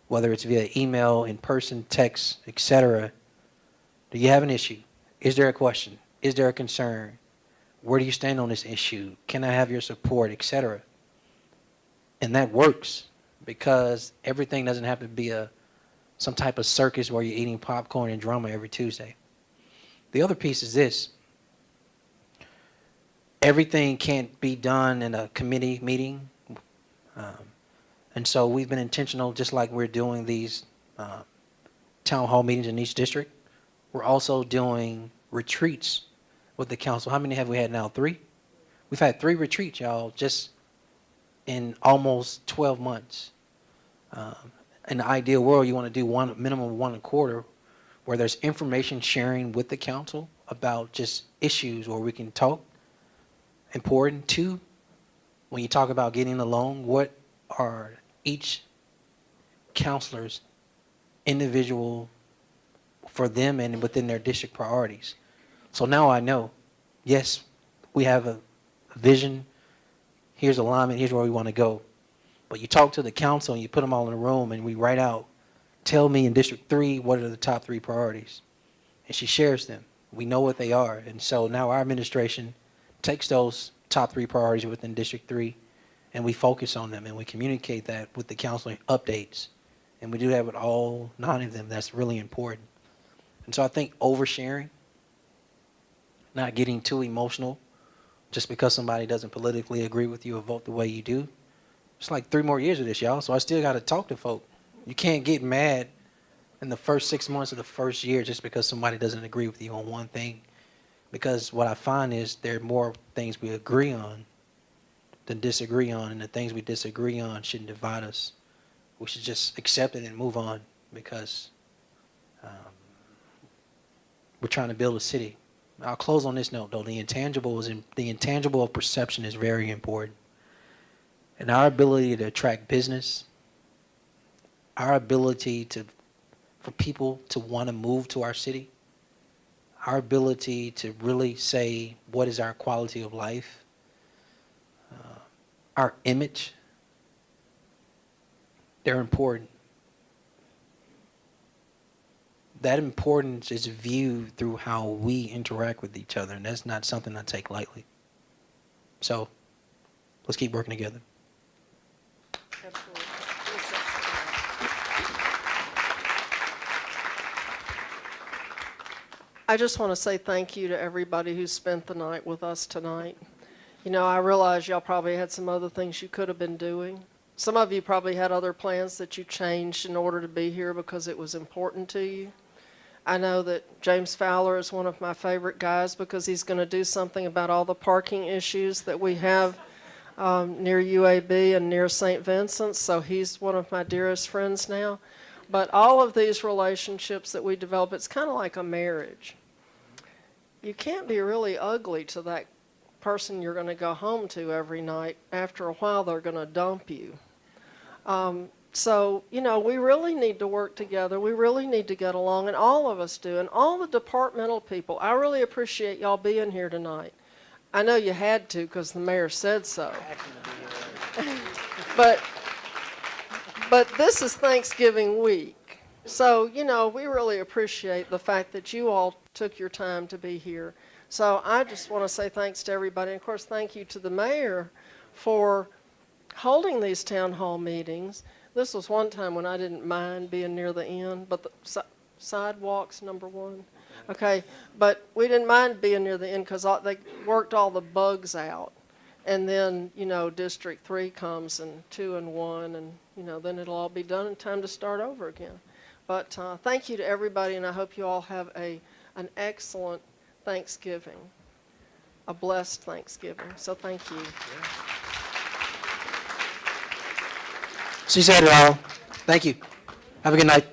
whether it's via email, in person, text, etc. Do you have an issue? Is there a question? Is there a concern? Where do you stand on this issue? Can I have your support, etc.? And that works because everything doesn't have to be some type of circus where you're eating popcorn and drama every Tuesday. The other piece is this. Everything can't be done in a committee meeting. And so we've been intentional, just like we're doing these town hall meetings in each district. We're also doing retreats with the council. How many have we had now? 3? We've had 3 retreats, y'all, just in almost 12 months. In the ideal world, you want to do minimum 1 a quarter, where there's information sharing with the council about just issues where we can talk. Important. 2, when you talk about getting along, what are each counselor's individual for them and within their district priorities? So now I know, yes, we have a vision. Here's alignment. Here's where we want to go. But you talk to the council and you put them all in a room and we write out, tell me in District 3 what are the top 3 priorities. And she shares them. We know what they are. And so now our administration takes those top 3 priorities within District 3 and we focus on them and we communicate that with the council updates. And we do that with all 9 of them. That's really important. And so I think oversharing, not getting too emotional just because somebody doesn't politically agree with you or vote the way you do. It's like 3 more years of this, y'all, so I still got to talk to folk. You can't get mad in the first 6 months of the first year just because somebody doesn't agree with you on one thing. Because what I find is there are more things we agree on than disagree on, and the things we disagree on shouldn't divide us. We should just accept it and move on, because we're trying to build a city. I'll close on this note, though. The intangible of perception is very important. And our ability to attract business, our ability for people to want to move to our city, our ability to really say what is our quality of life, our image, they're important. That importance is viewed through how we interact with each other, and that's not something I take lightly. So let's keep working together. Absolutely. I just want to say thank you to everybody who spent the night with us tonight. You know, I realize y'all probably had some other things you could have been doing. Some of you probably had other plans that you changed in order to be here because it was important to you. I know that James Fowler is one of my favorite guys because he's going to do something about all the parking issues that we have near UAB and near St. Vincent, so he's one of my dearest friends now. But all of these relationships that we develop, it's kind of like a marriage. You can't be really ugly to that person you're going to go home to every night. After a while, they're going to dump you. So, you know, we really need to work together. We really need to get along, and all of us do. And all the departmental people, I really appreciate y'all being here tonight. I know you had to because the mayor said so. But this is Thanksgiving week. So, you know, we really appreciate the fact that you all took your time to be here. So I just want to say thanks to everybody. And, of course, thank you to the mayor for holding these town hall meetings. This was one time when I didn't mind being near the end, but the sidewalks, number one. Okay, but we didn't mind being near the end because they worked all the bugs out. And then, you know, District 3 comes and 2 and 1, and, you know, then it'll all be done and time to start over again. But thank you to everybody, and I hope you all have an excellent Thanksgiving, a blessed Thanksgiving. So thank you. She said it all. Thank you. Have a good night.